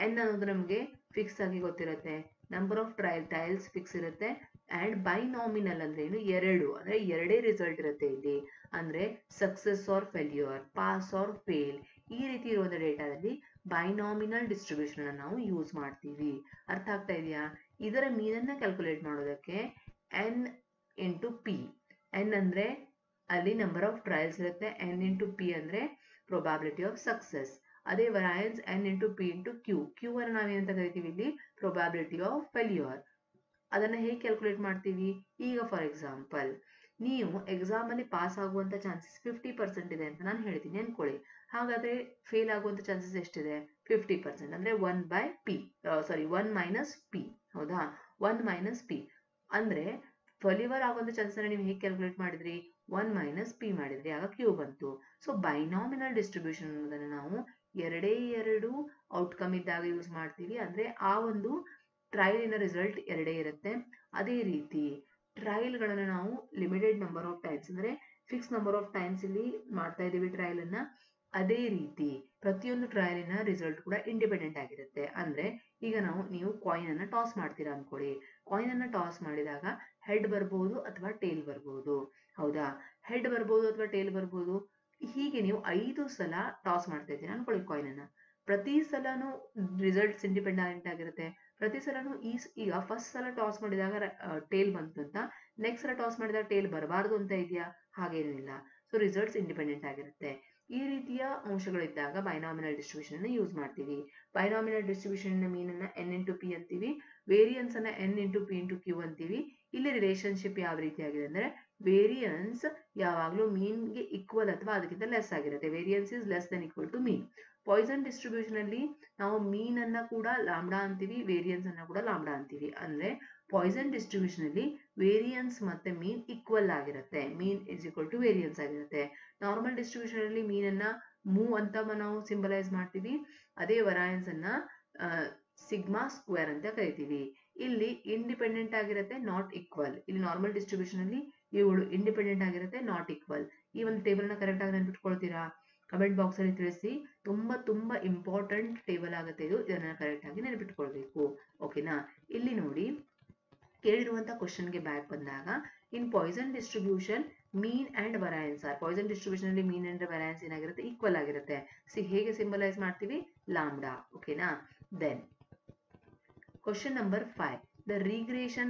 ಎನ್ ಅನ್ನೋದು ನಮಗೆ ಫಿಕ್ಸ್ ಆಗಿ ಗೊತ್ತಿರುತ್ತೆ, ನಂಬರ್ ಆಫ್ ಟ್ರಯಲ್ಸ್ ಫಿಕ್ಸ್ ಇರುತ್ತೆ. ಅಂಡ್ ಬೈನಾಮಿನಲ್ ಅಂದ್ರೆ ಏನು? ಎರಡು, ಅಂದ್ರೆ ಎರಡೇ ರಿಸಲ್ಟ್ ಇರುತ್ತೆ ಇಲ್ಲಿ. ಅಂದ್ರೆ success or failure, pass or fail, ಈ ರೀತಿ ಇರುವಂತ ಡೇಟಾದಲ್ಲಿ ಬೈನಾಮಿನಲ್ ಡಿಸ್ಟ್ರಿಬ್ಯೂಷನ್ ಅನ್ನು ನಾವು ಯೂಸ್ ಮಾಡ್ತೀವಿ. ಅರ್ಥ ಆಗ್ತಾ ಇದೆಯಾ? ಇದರ ಮೀನನ್ನ ಕ್ಯಾಲ್ಕುಲೇಟ್ ಮಾಡೋದಕ್ಕೆ ಎನ್ ಇಂಟು ಪಿ. ಎನ್ ಅಂದ್ರೆ ಅಲ್ಲಿ ನಂಬರ್ ಆಫ್ ಟ್ರಯಲ್ಸ್ ಇರುತ್ತೆ, ಎನ್ ಇಂಟು ಪಿ ಅಂದ್ರೆ ಪ್ರೊಬ್ಯಾಬಿಲಿಟಿ ಆಫ್ ಸಕ್ಸಸ್. ಅದೇ variance n into p into q. Q ಅನ್ನು ನಾವೇನಂತ ಕರಿತೀವಿ ಇಲ್ಲಿ? Probability of failure. ಅದನ್ನ ಹೇಗೆ ಕ್ಯಾಲ್ಕುಲೇಟ್ ಮಾಡ್ತೀವಿ? ಈಗ ಫಾರ್ ಎಕ್ಸಾಂಪಲ್, ನೀವು ಎಕ್ಸಾಮ್ ಅಲ್ಲಿ ಪಾಸ್ ಆಗುವಂತ ಚಾನ್ಸಸ್ 50% ಇದೆ ಅಂತ ನಾನು ಹೇಳ್ತೀನಿ ಅನ್ಕೊಳ್ಳಿ. ಹಾಗಾದ್ರೆ ಫೇಲ್ ಆಗುವಂತ ಚಾನ್ಸಸ್ ಎಷ್ಟಿದೆ? 50%. ಅಂದ್ರೆ 1 ಮೈನಸ್ ಪಿ. ಹೌದಾ? 1 ಮೈನಸ್ ಪಿ ಅಂದ್ರೆ ಫೇಲ್ಯೂರ್ ಆಗುವಂತ ಚಾನ್ಸಸ್ ನೀವು ಹೇಗೆ ಕ್ಯಾಲ್ಕುಲೇಟ್ ಮಾಡಿದ್ರಿ? 1 ಮೈನಸ್ ಪಿ ಮಾಡಿದ್ರಿ, ಆಗ ಕ್ಯೂ ಬಂತು. ಸೊ ಬೈನಾಮಿನಲ್ ಡಿಸ್ಟ್ರಿಬ್ಯೂಷನ್ ಅನ್ನೋದನ್ನ ನಾವು ಎರಡು ಔಟ್ಕಮ್ ಇದ್ದಾಗ ಯೂಸ್ ಮಾಡ್ತೀವಿ. ಅಂದ್ರೆ ಆ ಒಂದು ಟ್ರಯಲ್ ಇನ ರಿಸಲ್ಟ್ ಎರಡೇ ಇರುತ್ತೆ. ಅದೇ ರೀತಿ ಟ್ರಯಲ್ ಗಳನ್ನ ನಾವು ಲಿಮಿಟೆಡ್ ನಂಬರ್ ಆಫ್ ಟೈಮ್ಸ್, ಅಂದ್ರೆ ಫಿಕ್ಸ್ ನಂಬರ್ ಆಫ್ ಟೈಮ್ಸ್ ಇಲ್ಲಿ ಮಾಡ್ತಾ ಇದೀವಿ ಟ್ರಯಲ್ ಅನ್ನ. ಅದೇ ರೀತಿ ಪ್ರತಿಯೊಂದು ಟ್ರಯಲಿನ ರಿಸಲ್ಟ್ ಕೂಡ ಇಂಡಿಪೆಂಡೆಂಟ್ ಆಗಿರುತ್ತೆ. ಅಂದ್ರೆ ಈಗ ನೀವು ಕಾಯಿನ್ ಅನ್ನ ಟಾಸ್ ಮಾಡ್ತೀರಾ ಅನ್ಕೊಳ್ಳಿ. ಕಾಯಿನ್ ಅನ್ನ ಟಾಸ್ ಮಾಡಿದಾಗ ಹೆಡ್ ಬರ್ಬೋದು ಅಥವಾ ಟೇಲ್ ಬರ್ಬೋದು. ಹೌದಾ? ಹೆಡ್ ಬರ್ಬೋದು ಅಥವಾ ಟೇಲ್ ಬರ್ಬೋದು. ಹೀಗೆ ನೀವು 5 ಸಲ ಟಾಸ್ ಮಾಡ್ತಾ ಇದ್ದೀರಾ ಅನ್ಕೊಳ್ಳಿ ಕಾಯಿನ್ ಅನ್ನ. ಪ್ರತಿ ಸಲನು ರಿಸಲ್ಟ್ಸ್ ಇಂಡಿಪೆಂಡೆಂಟ್ ಆಗಿರುತ್ತೆ. ಪ್ರತಿ ಸಲನು ಈಗ ಫಸ್ಟ್ ಸಲ ಟಾಸ್ ಮಾಡಿದಾಗ ಟೇಲ್ ಬಂತು ಅಂತ ನೆಕ್ಸ್ಟ್ ಸಲ ಟಾಸ್ ಮಾಡಿದಾಗ ಟೇಲ್ ಬರಬಾರ್ದು ಅಂತ ಇದೆಯಾ? ಹಾಗೇನೂ ಇಲ್ಲ. ಸೊ ರಿಸಲ್ಟ್ಸ್ ಇಂಡಿಪೆಂಡೆಂಟ್ ಆಗಿರುತ್ತೆ. ಈ ರೀತಿಯ ಅಂಶಗಳಿದ್ದಾಗ ಬೈನಾಮಿನಲ್ ಡಿಸ್ಟ್ರಿಬ್ಯೂಷನ್ ಅನ್ನು ಯೂಸ್ ಮಾಡ್ತೀವಿ. ಬೈನಾಮಿನಲ್ ಡಿಸ್ಟ್ರಿಬ್ಯೂಷನ್ ಮೀನನ್ನ ಎನ್ ಇಂಟು ಪಿ ಅಂತೀವಿ, ವೇರಿಯನ್ಸ್ ಅನ್ನ n into p into q ಅಂತೀವಿ. ಇಲ್ಲಿ ರಿಲೇಶನ್ಶಿಪ್ ಯಾವ ರೀತಿಯಾಗಿದೆ ಅಂದ್ರೆ ವೇರಿಯನ್ಸ್ ಯಾವಾಗಲೂ ಮೀನ್ಗೆ ಈಕ್ವಲ್ ಅಥವಾ ಅದಕ್ಕಿಂತ ಲೆಸ್ ಆಗಿರುತ್ತೆ. Variance is less than equal to mean. Poisson distribution ಅಲ್ಲಿ ನಾವು ಮೀನ್ ಅನ್ನ ಕೂಡ ಲಾಂಬ್ಡಾ ಅಂತೀವಿ, ವೇರಿಯನ್ಸ್ ಅನ್ನ ಕೂಡ ಲಾಂಬ್ಡಾ ಅಂತೀವಿ. ಅಂದ್ರೆ ಪಾಯ್ಸನ್ ಡಿಸ್ಟ್ರಿಬ್ಯೂಷನ್ ಅಲ್ಲಿ ವೇರಿಯನ್ಸ್ ಮತ್ತೆ ಮೀನ್ ಈಕ್ವಲ್ ಆಗಿರುತ್ತೆ. Mean is equal to variance ಆಗಿರುತ್ತೆ. ನಾರ್ಮಲ್ ಡಿಸ್ಟ್ರಿಬ್ಯೂಷನ್ ಅಲ್ಲಿ ಮೀನನ್ನ ಮೂ ಅಂತ ನಾವು ಸಿಂಬಲೈಸ್ ಮಾಡ್ತೀವಿ. ಅದೇ ವರಯನ್ಸ್ ಅನ್ನ ಸಿಗ್ಮಾ ಸ್ಕ್ವೇರ್ ಅಂತ ಕರಿತೀವಿ. ಇಲ್ಲಿ ಇಂಡಿಪೆಂಡೆಂಟ್ ಆಗಿರುತ್ತೆ, ನಾಟ್ ಈಕ್ವಲ್. ಇಲ್ಲಿ ನಾರ್ಮಲ್ ಡಿಸ್ಟ್ರಿಬ್ಯೂಷನ್ ಅಲ್ಲಿ ಇವುಗಳು ಇಂಡಿಪೆಂಡೆಂಟ್ ಆಗಿರುತ್ತೆ, ನಾಟ್ ಈಕ್ವಲ್. ಈ ಒಂದು ಟೇಬಲ್ ನ ಕರೆಕ್ಟ್ ಆಗಿ ನೆನ್ಪಿಟ್ಕೊಳ್ತೀರಾ? ಕಮೆಂಟ್ ಬಾಕ್ಸ್ ಅಲ್ಲಿ ತಿಳಿಸಿ. ತುಂಬಾ ಇಂಪಾರ್ಟೆಂಟ್ ಟೇಬಲ್ ಆಗುತ್ತೆ ಇದು. ಇದನ್ನ ಕರೆಕ್ಟ್ ಆಗಿ ನೆನಪಿಟ್ಕೊಳ್ಬೇಕು. ಓಕೆನಾ? ಇಲ್ಲಿ ನೋಡಿ, ಕೇಳಿರುವಂತ ಕ್ವಶನ್ ಗೆ ಬ್ಯಾಕ್ ಬಂದಾಗ, in Poisson distribution mean and variance are. Poisson distribution ಅಲ್ಲಿ ಮೀನ್ ಅಂಡ್ ವರಯನ್ಸ್ ಏನಾಗಿರುತ್ತೆ? ಈಕ್ವಲ್ ಆಗಿರುತ್ತೆ. ಹೇಗೆ ಸಿಂಬಲೈಸ್ ಮಾಡ್ತೀವಿ? ಲಾಂಬ್ಡಾ. ಓಕೆನಾ? Then question number 5. The regression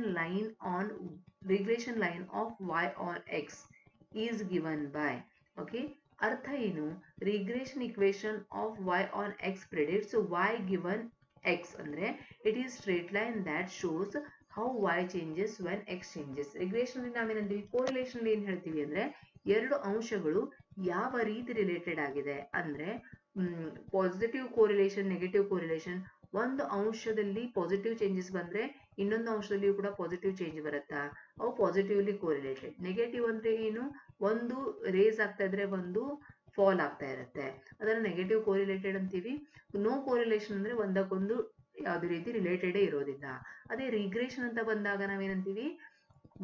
line of y on x is given by. Okay, ಅರ್ಥ ಏನು? Regression equation of y on x predicts y given x. ಅಂದ್ರೆ it is straight line that shows how y changes when x changes. Regression ಅಲ್ಲಿ ನಾವೇನಂತೀವಿ? Correlation ಅಲ್ಲಿ ಏನ್ ಹೇಳ್ತೀವಿ ಅಂದ್ರೆ ಎರಡು ಅಂಶಗಳು ಯಾವ ರೀತಿ ರಿಲೇಟೆಡ್ ಆಗಿದೆ ಅಂದ್ರೆ ಪಾಸಿಟಿವ್ ಕೋರಿಲೇಷನ್, ನೆಗೆಟಿವ್ ಕೋರಿಲೇಷನ್. ಒಂದು ಅಂಶದಲ್ಲಿ ಪಾಸಿಟಿವ್ ಚೇಂಜಸ್ ಬಂದ್ರೆ ಇನ್ನೊಂದು ಅಂಶದಲ್ಲಿಯೂ ಕೂಡ ಪಾಸಿಟಿವ್ ಚೇಂಜ್ ಬರುತ್ತಾ? ಅವು ಪಾಸಿಟಿವ್ಲಿ ಕೋರಿಲೇಟೆಡ್. ನೆಗೆಟಿವ್ ಅಂದ್ರೆ ಏನು? ಒಂದು ರೇಸ್ ಆಗ್ತಾ ಇದ್ರೆ ಒಂದು ಫಾಲ್ ಆಗ್ತಾ ಇರುತ್ತೆ, ಅದನ್ನ ನೆಗೆಟಿವ್ ಕೋರಿಲೇಟೆಡ್ ಅಂತೀವಿ. ನೋ ಕೋರಿಲೇಷನ್ ಅಂದ್ರೆ ಒಂದಕ್ಕೊಂದು ಯಾವುದೇ ರೀತಿ ರಿಲೇಟೆಡೇ ಇರೋದಿಲ್ಲ. ಅದೇ ರಿಗ್ರೆಷನ್ ಅಂತ ಬಂದಾಗ ನಾವೇನಂತೀವಿ?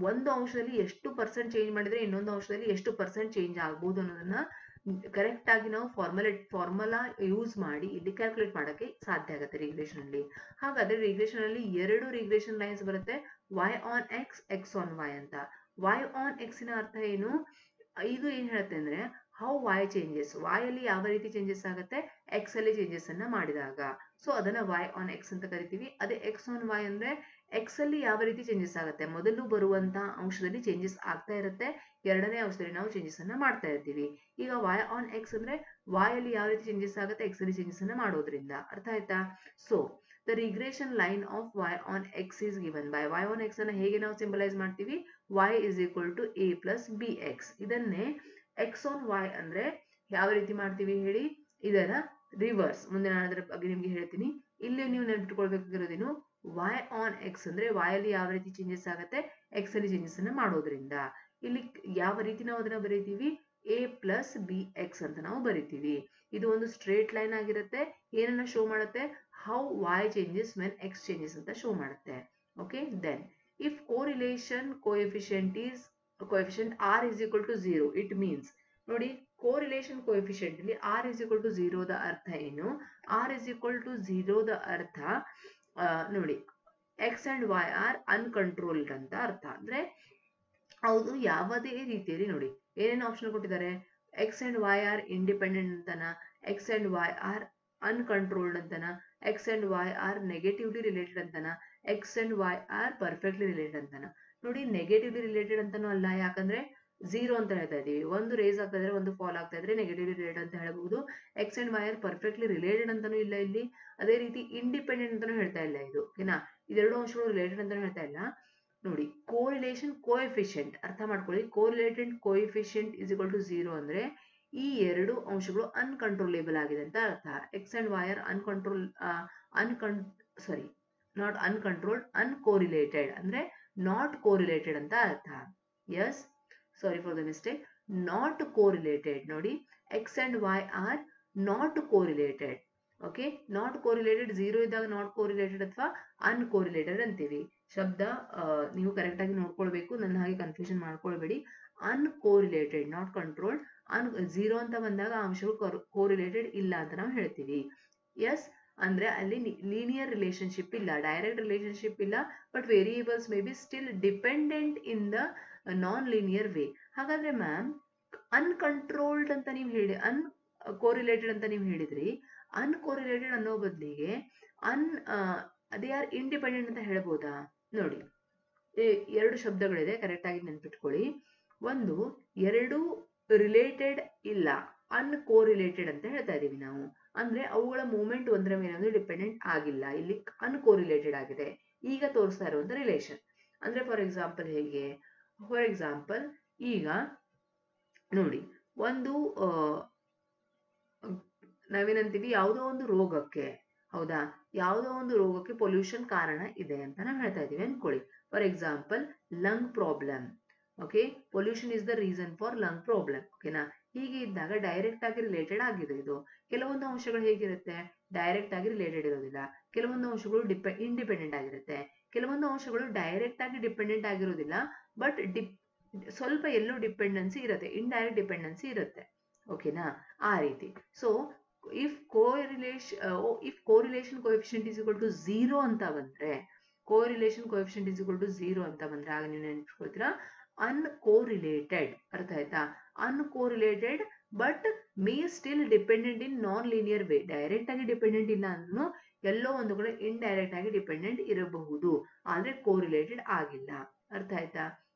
ಒಂದು ಅಂಶದಲ್ಲಿ ಎಷ್ಟು ಪರ್ಸೆಂಟ್ ಚೇಂಜ್ ಮಾಡಿದ್ರೆ ಇನ್ನೊಂದು ಅಂಶದಲ್ಲಿ ಎಷ್ಟು ಪರ್ಸೆಂಟ್ ಚೇಂಜ್ ಆಗ್ಬಹುದು ಅನ್ನೋದನ್ನ ಕರೆಕ್ಟ್ ಆಗಿ ನಾವು ಫಾರ್ಮುಲಾ ಯೂಸ್ ಮಾಡಿ ಇಲ್ಲಿ ಕ್ಯಾಲ್ಕುಲೇಟ್ ಮಾಡಕ್ಕೆ ಸಾಧ್ಯ ಆಗುತ್ತೆ ರಿಗ್ರೆಷನ್ ಅಲ್ಲಿ. ಹಾಗಾದ್ರೆ ರಿಗ್ರೆಷನ್ ಅಲ್ಲಿ 2 ರಿಗ್ರೆಷನ್ ಲೈನ್ಸ್ ಬರುತ್ತೆ, y on x, x on y ಅಂತ. y on x ನ ಅರ್ಥ ಏನು? ಇದು ಏನ್ ಹೇಳುತ್ತೆ ಅಂದ್ರೆ ಹೌ y ಚೇಂಜಸ್, y ಅಲ್ಲಿ ಯಾವ ರೀತಿ ಚೇಂಜಸ್ ಆಗುತ್ತೆ, x ಅಲ್ಲಿ ಚೇಂಜಸ್ ಅನ್ನ ಮಾಡಿದಾಗ. ಸೊ ಅದನ್ನ y on x ಅಂತ ಕರಿತೀವಿ. ಅದೇ x on y ಅಂದ್ರೆ x ಅಲ್ಲಿ ಯಾವ ರೀತಿ ಚೇಂಜಸ್ ಆಗುತ್ತೆ, ಮೊದಲು ಬರುವಂತಹ ಅಂಶದಲ್ಲಿ ಚೇಂಜಸ್ ಆಗ್ತಾ ಇರುತ್ತೆ, ಎರಡನೇ ಅಂಶದಲ್ಲಿ ನಾವು ಚೇಂಜಸ್ ಅನ್ನ ಮಾಡ್ತಾ ಇರ್ತೀವಿ. ಈಗ y on x ಅಂದ್ರೆ y ಅಲ್ಲಿ ಯಾವ ರೀತಿ ಚೇಂಜಸ್ ಆಗುತ್ತೆ, x ಅಲ್ಲಿ ಚೇಂಜಸ್ ಅನ್ನ ಮಾಡೋದ್ರಿಂದ. ಅರ್ಥ ಆಯ್ತಾ? So the regression line of y on x is given by, y on x ಅನ್ನ ಹೇಗೆ ನಾವು ಸಿಂಬಲೈಸ್ ಮಾಡ್ತೀವಿ, y is equal to a plus bx. ಇದನ್ನೇ x on y ಅಂದ್ರೆ ಯಾವ ರೀತಿ ಮಾಡ್ತೀವಿ ಹೇಳಿ, ಇದರ ರಿವರ್ಸ್. ಮುಂದೆ ನಾನು ಅದರ ಬಗ್ಗೆ ನಿಮ್ಗೆ ಹೇಳ್ತೀನಿ. ಇಲ್ಲಿ ನೀವು ನೆನಪಿಟ್ಕೊಳ್ಬೇಕಾಗಿರೋದೇನು, y on x ಅಂದ್ರೆ y ಅಲ್ಲಿ ಯಾವ ರೀತಿ ಚೇಂಜಸ್ ಆಗುತ್ತೆ, x ಅಲ್ಲಿ ಚೇಂಜಸ್ ಅನ್ನ ಮಾಡೋದ್ರಿಂದ. ಇಲ್ಲಿ ಯಾವ ರೀತಿ ನಾವು ಅದನ್ನ ಬರೀತೀವಿ, a plus bx ಅಂತ ನಾವು ಬರಿತೀವಿ. ಇದು ಒಂದು ಸ್ಟ್ರೇಟ್ ಲೈನ್ ಆಗಿರುತ್ತೆ. ಏನನ್ನ ಶೋ ಮಾಡುತ್ತೆ, how y changes when x changes ಅಂತ ಶೋ ಮಾಡುತ್ತೆ. Okay, then if correlation coefficient r is equal to 0, it means, ನೋಡಿ ಕೋರಿಲೇಷನ್ ಕೋಎಫಿಷಿಯಂಟ್ ಅಲ್ಲಿ r is equal to 0 the ಅರ್ಥ ಏನು, r is equal to 0 the ಅರ್ಥ ನೋಡಿ x and y are uncontrolled ಅಂತ ಅರ್ಥ. ಅಂದ್ರೆ ಹೌದು, ಯಾವುದೇ ರೀತಿಯಲ್ಲಿ ನೋಡಿ ಏನೇನು ಆಪ್ಷನ್ ಕೊಟ್ಟಿದ್ದಾರೆ, x and y are independent ಅಂತನ, x and y are uncontrolled ಅಂತನ, x and y are negatively related ಅಂತನ, x and y are perfectly related ಅಂತನ. ನೋಡಿ ನೆಗೆಟಿವ್ಲಿ ರಿಲೇಟೆಡ್ ಅಂತಾನು ಅಲ್ಲ, ಯಾಕಂದ್ರೆ 0 ಅಂತ ಹೇಳ್ತಾ ಇದೀವಿ. ಒಂದು ರೇಸ್ ಆಗ್ತಾ ಇದ್ರೆ ಒಂದು ಫಾಲ್ ಆಗ್ತಾ ಇದ್ರೆ ನೆಗೆಟಿವ್ಲಿ ರಿಲೇಟೆಡ್ ಅಂತ ಹೇಳಬಹುದು. X and y R perfectly related ಅಂತಾನು ಇಲ್ಲ ಇಲ್ಲಿ. ಅದೇ ರೀತಿ ಇಂಡಿಪೆಂಡೆಂಟ್ ಅಂತಾನು ಹೇಳ್ತಾ ಇಲ್ಲ ಇದು. ಓಕೆನಾ, ಇದೆರಡು ಅಂಶಗಳು ರಿಲೇಟೆಡ್ ಅಂತಾನು ಹೇಳ್ತಾ ಇಲ್ಲ. ನೋಡಿ ಕೋರಿಲೇಷನ್ ಕೋಎಫಿಷಿಯಂಟ್ ಅರ್ಥ ಮಾಡ್ಕೊಳ್ಳಿ. Correlated coefficient is equal to 0 ಅಂದ್ರೆ ಈ ಎರಡು ಅಂಶಗಳು ಅನ್ಕಂಟ್ರೋಲೇಬಲ್ ಆಗಿದೆ ಅಂತ ಅರ್ಥ. X and y are not uncontrolled, uncorrelated ಅಂದ್ರೆ ನಾಟ್ ಕೋರಿಲೇಟೆಡ್ ಅಂತ ಅರ್ಥ. Yes, sorry for the mistake, not correlated. ನೋಡಿ x and y are not correlated. Okay, not correlated 0 ಇದ್ದಾಗ ನಾಟ್ ಕೋರಿಲೇಟೆಡ್ ಅಥವಾ ಅನ್ಕೋರಿಲೇಟೆಡ್ ಅಂತೀವಿ. ಶಬ್ದ ನೀವು ಕರೆಕ್ಟ್ ಆಗಿ ನೋಡ್ಕೊಳ್ಬೇಕು, ನನ್ನ ಹಾಗೆ ಕನ್ಫ್ಯೂಷನ್ ಮಾಡ್ಕೊಳ್ಬೇಡಿ. Uncorrelated, not controlled. 0 ಅಂತ ಬಂದಾಗ ಅಂಶಗಳು ಕೋರಿಲೇಟೆಡ್ ಇಲ್ಲ ಅಂತ ನಾವು ಹೇಳ್ತೀವಿ. ಎಸ್, ಅಂದ್ರೆ ಅಲ್ಲಿ ಲೀನಿಯರ್ ರಿಲೇಶನ್ಶಿಪ್ ಇಲ್ಲ, ಡೈರೆಕ್ಟ್ ರಿಲೇಶನ್ಶಿಪ್ ಇಲ್ಲ, but variables may be still dependent in the non linear way. ಹಾಗಾದ್ರೆ ಮ್ಯಾಮ್ ಅನ್ಕಂಟ್ರೋಲ್ಡ್ ಅಂತ ನೀವು ಹೇಳಿ, ಅನ್ಕೋರಿಲೇಟೆಡ್ ಅಂತ ನೀವು ಹೇಳಿದ್ರಿ. ಅನ್ಕೋರಿಲೇಟೆಡ್ ಅನ್ನೋ ಬದಲಿಗೆ ದೇ ಆರ್ ಇಂಡಿಪೆಂಡೆಂಟ್ ಅಂತ ಹೇಳ್ಬೋದಾ? ನೋಡಿ, ಎರಡು ಶಬ್ದಗಳಿದೆ, ಕರೆಕ್ಟ್ ಆಗಿ ನೆನ್ಪಿಟ್ಕೊಳ್ಳಿ. ಒಂದು, ಎರಡು ರಿಲೇಟೆಡ್ ಇಲ್ಲ, ಅನ್ಕೋರಿಲೇಟೆಡ್ ಅಂತ ಹೇಳ್ತಾ ಇದೀವಿ ನಾವು. ಅಂದ್ರೆ ಅವುಗಳ ಮೂವ್ಮೆಂಟ್ ಒಂದರ ಮೇಲೆ ಒಂದು ಡಿಪೆಂಡೆಂಟ್ ಆಗಿಲ್ಲ, ಇಲ್ಲಿ ಅನ್ಕೋರಿಲೇಟೆಡ್ ಆಗಿದೆ. ಈಗ ತೋರಿಸ್ತಾ ಇರುವಂತ ರಿಲೇಷನ್ ಅಂದ್ರೆ ಫಾರ್ ಎಕ್ಸಾಂಪಲ್ ಹೇಗೆ, ಫಾರ್ ಎಕ್ಸಾಂಪಲ್ ಈಗ ನೋಡಿ, ಒಂದು ನಾವೇನಂತೀವಿ, ಯಾವುದೋ ಒಂದು ರೋಗಕ್ಕೆ, ಹೌದಾ, ಯಾವುದೋ ಒಂದು ರೋಗಕ್ಕೆ ಪೊಲ್ಯೂಷನ್ ಕಾರಣ ಇದೆ ಅಂತ ನಾವು ಹೇಳ್ತಾ ಇದೀವಿ ಅನ್ಕೊಳ್ಳಿ. For example lung problem. Okay, pollution is the reason for lung problem. ಓಕೆನಾ, ಹೀಗೆ ಇದ್ದಾಗ ಡೈರೆಕ್ಟ್ ಆಗಿ ರಿಲೇಟೆಡ್ ಆಗಿದೆ ಇದು. ಕೆಲವೊಂದು ಅಂಶಗಳು ಹೇಗಿರುತ್ತೆ, ಡೈರೆಕ್ಟ್ ಆಗಿ ರಿಲೇಟೆಡ್ ಇರೋದಿಲ್ಲ. ಕೆಲವೊಂದು ಅಂಶಗಳು ಇಂಡಿಪೆಂಡೆಂಟ್ ಆಗಿರುತ್ತೆ. ಕೆಲವೊಂದು ಅಂಶಗಳು ಡೈರೆಕ್ಟ್ ಆಗಿ ಡಿಪೆಂಡೆಂಟ್ ಆಗಿರೋದಿಲ್ಲ, ಬಟ್ ಸ್ವಲ್ಪ ಎಲ್ಲೋ ಡಿಪೆಂಡೆನ್ಸಿ ಇರುತ್ತೆ, ಇಂಡೈರೆಕ್ಟ್ ಡಿಪೆಂಡೆನ್ಸಿ ಇರುತ್ತೆ. ಓಕೆನಾ, ಆ ರೀತಿ. So if correlation coefficient is equal to 0 ಅಂತ ಬಂದ್ರೆ, correlation coefficient is equal to 0 ಅಂತ ಬಂದ್ರೆ ಆಗ ನೀವು ನೆನ್ಪಿಟ್ಕೊಳ್ತೀರಾ ಅನ್ಕೋರಿಲೇಟೆಡ್. ಅರ್ಥ ಆಯ್ತಾ? Uncorrelated but may still dependent in non linear way. Direct ಆಗಿ ಡಿಪೆಂಡೆಂಟ್ ಇಲ್ಲ ಅಂದ್ರೂ ಎಲ್ಲೋ ಒಂದು ಕಡೆ ಇಂಡೈರೆಕ್ಟ್ ಆಗಿ ಡಿಪೆಂಡೆಂಟ್ ಇರಬಹುದು, ಆದ್ರೆ ಕೋರಿಲೇಟೆಡ್ ಆಗಿಲ್ಲ. ಅರ್ಥ ಆಯ್ತಾ?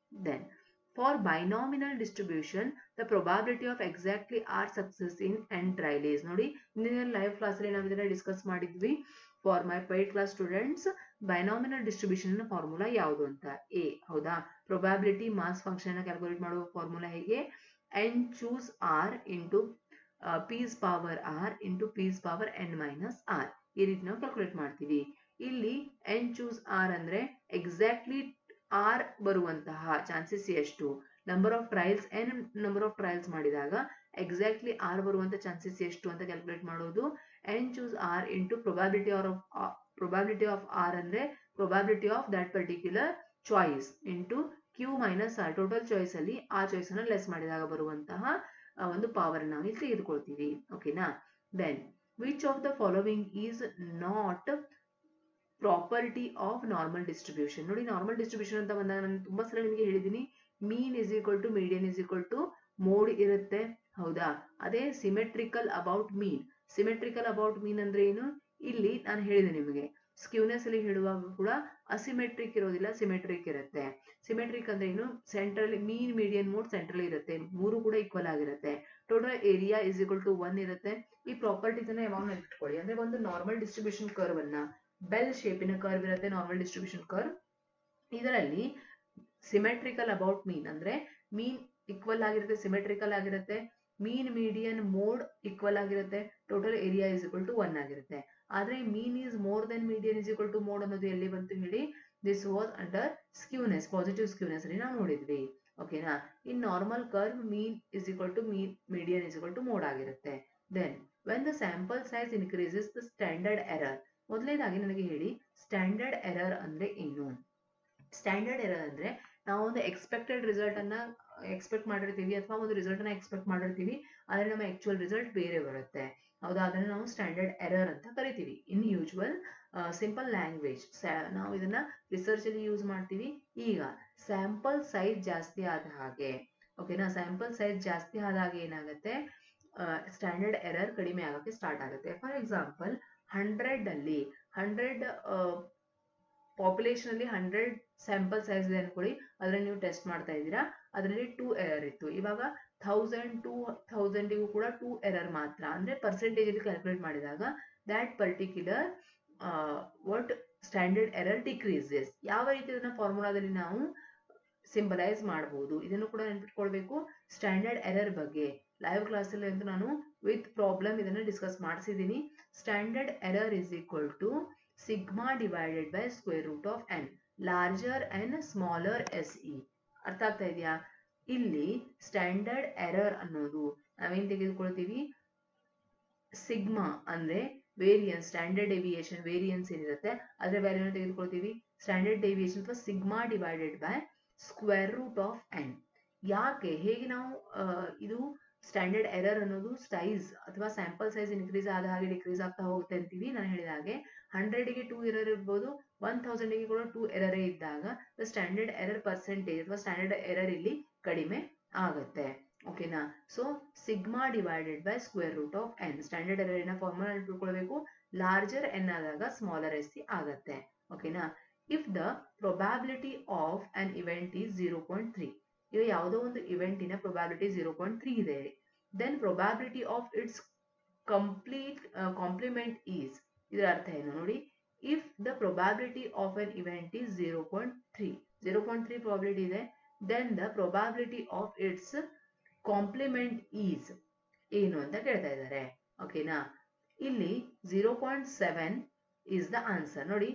Then for binomial distribution the probability of exactly r success in n trial is, ನೋಡಿ ಇಂದಿನ ಲೈವ್ ಕ್ಲಾಸ್ ಅಲ್ಲಿ ನಾವು ಇದನ್ನ ಡಿಸ್ಕಸ್ ಮಾಡಿದ್ವಿ. For my paid class students, binomial distribution formula ಯಾವುದು ಅಂತ ಎ, ಹೌದಾ? ಪ್ರೊಬಾಬಿಲಿಟಿ ಮಾಸ್ ಫಂಕ್ಷನ್ ಕ್ಯಾಲ್ಕುಲೇಟ್ ಮಾಡುವ ಫಾರ್ಮುಲಾ ಹೇಗೆ, n choose r into p's power r into p's power n minus r, ಈ ರೀತಿ ನಾವು ಕ್ಯಾಲ್ಕುಲೇಟ್ ಮಾಡ್ತೀವಿ. ಇಲ್ಲಿ n choose r ಅಂದ್ರೆ ಎಕ್ಸಾಕ್ಟ್ಲಿ ಆರ್ ಬರುವಂತಹ ಚಾನ್ಸಸ್ ಎಷ್ಟು, number of trials n number of trials ಮಾಡಿದಾಗ ಎಕ್ಸಾಕ್ಟ್ಲಿ ಆರ್ ಬರುವಂತ ಚಾನ್ಸಸ್ ಎಷ್ಟು ಅಂತ ಕ್ಯಾಲ್ಕುಲೇಟ್ ಮಾಡೋದು. n choose r into probability of r ಅಂದ್ರೆ probability of that particular choice into q minus r, total choice ಅಲ್ಲಿ ಆ ಚಾಯ್ಸ್ ಅನ್ನ ಲೆಸ್ ಮಾಡಿದಾಗ ಬರುವಂತಹ ಒಂದು ಪವರ್ ನಾವು ಇಲ್ಲಿ ತೆಗೆದುಕೊಳ್ತೀವಿ. ಓಕೆನಾ? Then which of the following is not property of normal distribution. ನೋಡಿ, ನಾರ್ಮಲ್ ಡಿಸ್ಟ್ರಿಬ್ಯೂಷನ್ ಅಂತ ಬಂದಾಗ ನಾನು ತುಂಬಾ ಸಲ ನಿಮಗೆ ಹೇಳಿದ್ದೀನಿ, mean is equal to median is equal to mode ಇರುತ್ತೆ, ಹೌದಾ? ಅದೇ symmetrical about mean. Symmetrical about mean ಅಂದ್ರೆ ಏನು? ಇಲ್ಲಿ ನಾನು ಹೇಳಿದೆ ನಿಮಗೆ, ಸ್ಕ್ಯೂನೆಸ್ ಅಲ್ಲಿ ಹೇಳುವಾಗ ಕೂಡ ಅಸಿಮೆಟ್ರಿಕ್ ಇರೋದಿಲ್ಲ, ಸಿಮೆಟ್ರಿಕ್ ಇರುತ್ತೆ. ಸಿಮೆಟ್ರಿಕ್ ಅಂದ್ರೆ ಏನು? Central mean, median, mode central ಇರುತ್ತೆ, ಮೂರು ಕೂಡ ಈಕ್ವಲ್ ಆಗಿರುತ್ತೆ. Total area is equal to 1 ಇರುತ್ತೆ. ಈ ಪ್ರಾಪರ್ಟೀಸ್ ಅನ್ನ ಯಾವಾಗ ನೆನಪಿಟ್ಕೊಳ್ಳಿ ಅಂದ್ರೆ, ಒಂದು ನಾರ್ಮಲ್ ಡಿಸ್ಟ್ರಿಬ್ಯೂಷನ್ ಕರ್ವ್ ಅನ್ನ, ಬೆಲ್ ಶೇಪಿನ ಕರ್ವ್ ಇರುತ್ತೆ ನಾರ್ಮಲ್ ಡಿಸ್ಟ್ರಿಬ್ಯೂಷನ್ ಕರ್ವ್. ಇದರಲ್ಲಿ ಸಿಮೆಟ್ರಿಕಲ್ ಅಬೌಟ್ ಮೀನ್ ಅಂದ್ರೆ ಮೀನ್ ಈಕ್ವಲ್ ಆಗಿರುತ್ತೆ, ಸಿಮೆಟ್ರಿಕಲ್ ಆಗಿರುತ್ತೆ, ಮೀನ್, ಮೀಡಿಯನ್, ಮೋಡ್ ಈಕ್ವಲ್ ಆಗಿರುತ್ತೆ, total area is equal to 1 ಆಗಿರುತ್ತೆ. ಆದ್ರೆ mean is more than median is equal to mode ಅನ್ನೋದು ಎಲ್ಲಿ ಬಂತು ಹೇಳಿ? This was under skewness, positive skewness ಅಲ್ಲಿ ನಾವು ನೋಡಿದ್ವಿ. ಓಕೆನಾ? In normal curve mean is equal to median is equal to mode ಆಗಿರುತ್ತೆ. Then when the sample size increases the standard error. ಮೊದಲನೇದಾಗಿ ನನಗೆ ಹೇಳಿ, ಸ್ಟ್ಯಾಂಡರ್ಡ್ ಎರರ್ ಅಂದ್ರೆ ಏನು? ಸ್ಟ್ಯಾಂಡರ್ಡ್ ಎರರ್ ಅಂದ್ರೆ ನಾವು ಒಂದು ಎಕ್ಸ್ಪೆಕ್ಟೆಡ್ ರಿಸಲ್ಟ್ ಅನ್ನ ಎಕ್ಸ್ಪೆಕ್ಟ್ ಮಾಡಿರ್ತೀವಿ, ಅಥವಾ ಒಂದು ರಿಸಲ್ಟ್ ಅನ್ನ ಎಕ್ಸ್ಪೆಕ್ಟ್ ಮಾಡಿರ್ತೀವಿ, ಆದ್ರೆ ನಮ್ಮ ಆಕ್ಚುಯಲ್ ರಿಸಲ್ಟ್ ಬೇರೆ ಬರುತ್ತೆ, ಹೌದಾ? ಅದನ್ನ ನಾವು ಸ್ಟ್ಯಾಂಡರ್ಡ್ ಎರರ್ ಅಂತ ಕರಿತೀವಿ. ಇನ್ ಯೂಶುವಲ್ ಸಿಂಪಲ್ ಲ್ಯಾಂಗ್ವೇಜ್ ನಾವು ಇದನ್ನ ರಿಸರ್ಚ್ ಅಲ್ಲಿ ಯೂಸ್ ಮಾಡ್ತೀವಿ. ಈಗ ಸ್ಯಾಂಪಲ್ ಸೈಜ್ ಜಾಸ್ತಿ ಆದ ಹಾಗೆ, ಓಕೆನಾ, ಸ್ಯಾಂಪಲ್ ಸೈಜ್ ಜಾಸ್ತಿ ಆದ ಹಾಗೆ ಏನಾಗುತ್ತೆ? ಸ್ಟ್ಯಾಂಡರ್ಡ್ ಎರರ್ ಕಡಿಮೆ ಆಗೋಕ್ಕೆ ಸ್ಟಾರ್ಟ್ ಆಗುತ್ತೆ. ಫಾರ್ ಎಕ್ಸಾಂಪಲ್ 100 ಅಲ್ಲಿ 100 ಪಾಪ್ಯುಲೇಷನ್ ಅಲ್ಲಿ 100 ಸ್ಯಾಂಪಲ್ ಸೈಜ್ ಇದೆ ಅನ್ಕೊಳ್ಳಿ, ಅದ್ರಲ್ಲಿ ನೀವು ಟೆಸ್ಟ್ ಮಾಡ್ತಾ ಇದ್ದೀರಾ, ಅದರಲ್ಲಿ 2 ಎರರ್ ಇತ್ತು. ಇವಾಗ 1000 ಕೂಡ 2 ಎರರ್ ಮಾತ್ರ. ಅಂದ್ರೆ ಪರ್ಸೆಂಟೇಜ್ ಅಲ್ಲಿ ಕ್ಯಾಲ್ಕುಲೇಟ್ ಮಾಡಿದಾಗ that particular what standard error decreases. ಯಾವ ರೀತಿ ಇದನ್ನ ಫಾರ್ಮುಲಾದಲ್ಲಿ ನಾವು ಸಿಂಬಲೈಸ್ ಮಾಡಬಹುದು, ಇದನ್ನು ಕೂಡ ನೆನಪಿಟ್ಕೊಳ್ಬೇಕು. ಸ್ಟ್ಯಾಂಡರ್ಡ್ ಎರರ್ ಬಗ್ಗೆ ಲೈವ್ ಕ್ಲಾಸ್ ಅಲ್ಲಿ ಅಂತೂ ನಾನು ವಿತ್ ಪ್ರಾಬ್ಲಮ್ ಇದನ್ನ ಡಿಸ್ಕಸ್ ಮಾಡಿಸಿದ್ದೀನಿ. Standard error is equal to sigma divided by square root of n, larger n smaller se. ಅರ್ಥ ಆಗ್ತಾ ಇದೆಯಾ? ಇಲ್ಲಿ ಸ್ಟ್ಯಾಂಡರ್ಡ್ ಎರರ್ ಅನ್ನೋದು ನಾವೇನ್ ತೆಗೆದುಕೊಳ್ತೀವಿ? ಸಿಗ್ಮಾ ಅಂದ್ರೆ ವೇರಿಯನ್ಸ್, ಸ್ಟ್ಯಾಂಡರ್ಡ್ ಡೆವಿಯೇಷನ್ ವೇರಿಯನ್ಸ್ ಏನಿರುತ್ತೆ ಅದರ ವ್ಯಾಲ್ಯೂನ ತೆಗೆದುಕೊಳ್ತೀವಿ. ಸ್ಟ್ಯಾಂಡರ್ಡ್ ಡೆವಿಯೇಷನ್ ಅಥವಾ sigma divided by square root of n. ಯಾಕೆ, ಹೇಗೆ ನಾವು ಇದು ಸ್ಟ್ಯಾಂಡರ್ಡ್ ಎರರ್ ಅನ್ನೋದು ಸೈಜ್ ಅಥವಾ ಸ್ಯಾಂಪಲ್ ಸೈಜ್ ಇನ್ಕ್ರೀಸ್ ಆದ ಹಾಗೆ ಡಿಕ್ರೀಸ್ ಆಗ್ತಾ ಹೋಗುತ್ತೆ ಅಂತೀವಿ. ನಾನು ಹೇಳಿದ ಹಾಗೆ 100ಗೆ 2 ಎರರ್ ಇರ್ಬೋದು, 1000ಗೆ ಕೂಡ 2 ಎರರೇ ಇದ್ದಾಗ ಸ್ಟ್ಯಾಂಡರ್ಡ್ ಎರರ್ ಪರ್ಸೆಂಟೇಜ್ ಅಥವಾ ಸ್ಟ್ಯಾಂಡರ್ಡ್ ಎರರ್ ಇಲ್ಲಿ ಕಡಿಮೆ ಆಗುತ್ತೆ. ಓಕೆನಾ? So sigma divided by square root of n. Standard error ನ ಫಾರ್ಮುಲಾ ನೆನಪಿಟ್ಕೊಳ್ಬೇಕು, ಲಾರ್ಜರ್ n ಆದಾಗ ಸ್ಮಾಲರ್ se ಆಗುತ್ತೆ. ಓಕೆನಾ? If the probability of an event is 0.3, ಈಗ ಯಾವುದೋ ಒಂದು ಇವೆಂಟಿನ ಪ್ರೊಬ್ಯಾಬಿಲಿಟಿ 0.3 ಇದೆ, then probability of its complete complement is. ಇದರ ಅರ್ಥ ಏನು ನೋಡಿ? If the probability of an event is 0.3 probability ಇದೆ, then the probability of its complement is ಏನು ಅಂತ ಕೇಳ್ತಾ ಇದ್ದಾರೆ. ಓಕೆನಾ? ಇಲ್ಲಿ 0.7 ಇಸ್ ದ ಆನ್ಸರ್. ನೋಡಿ,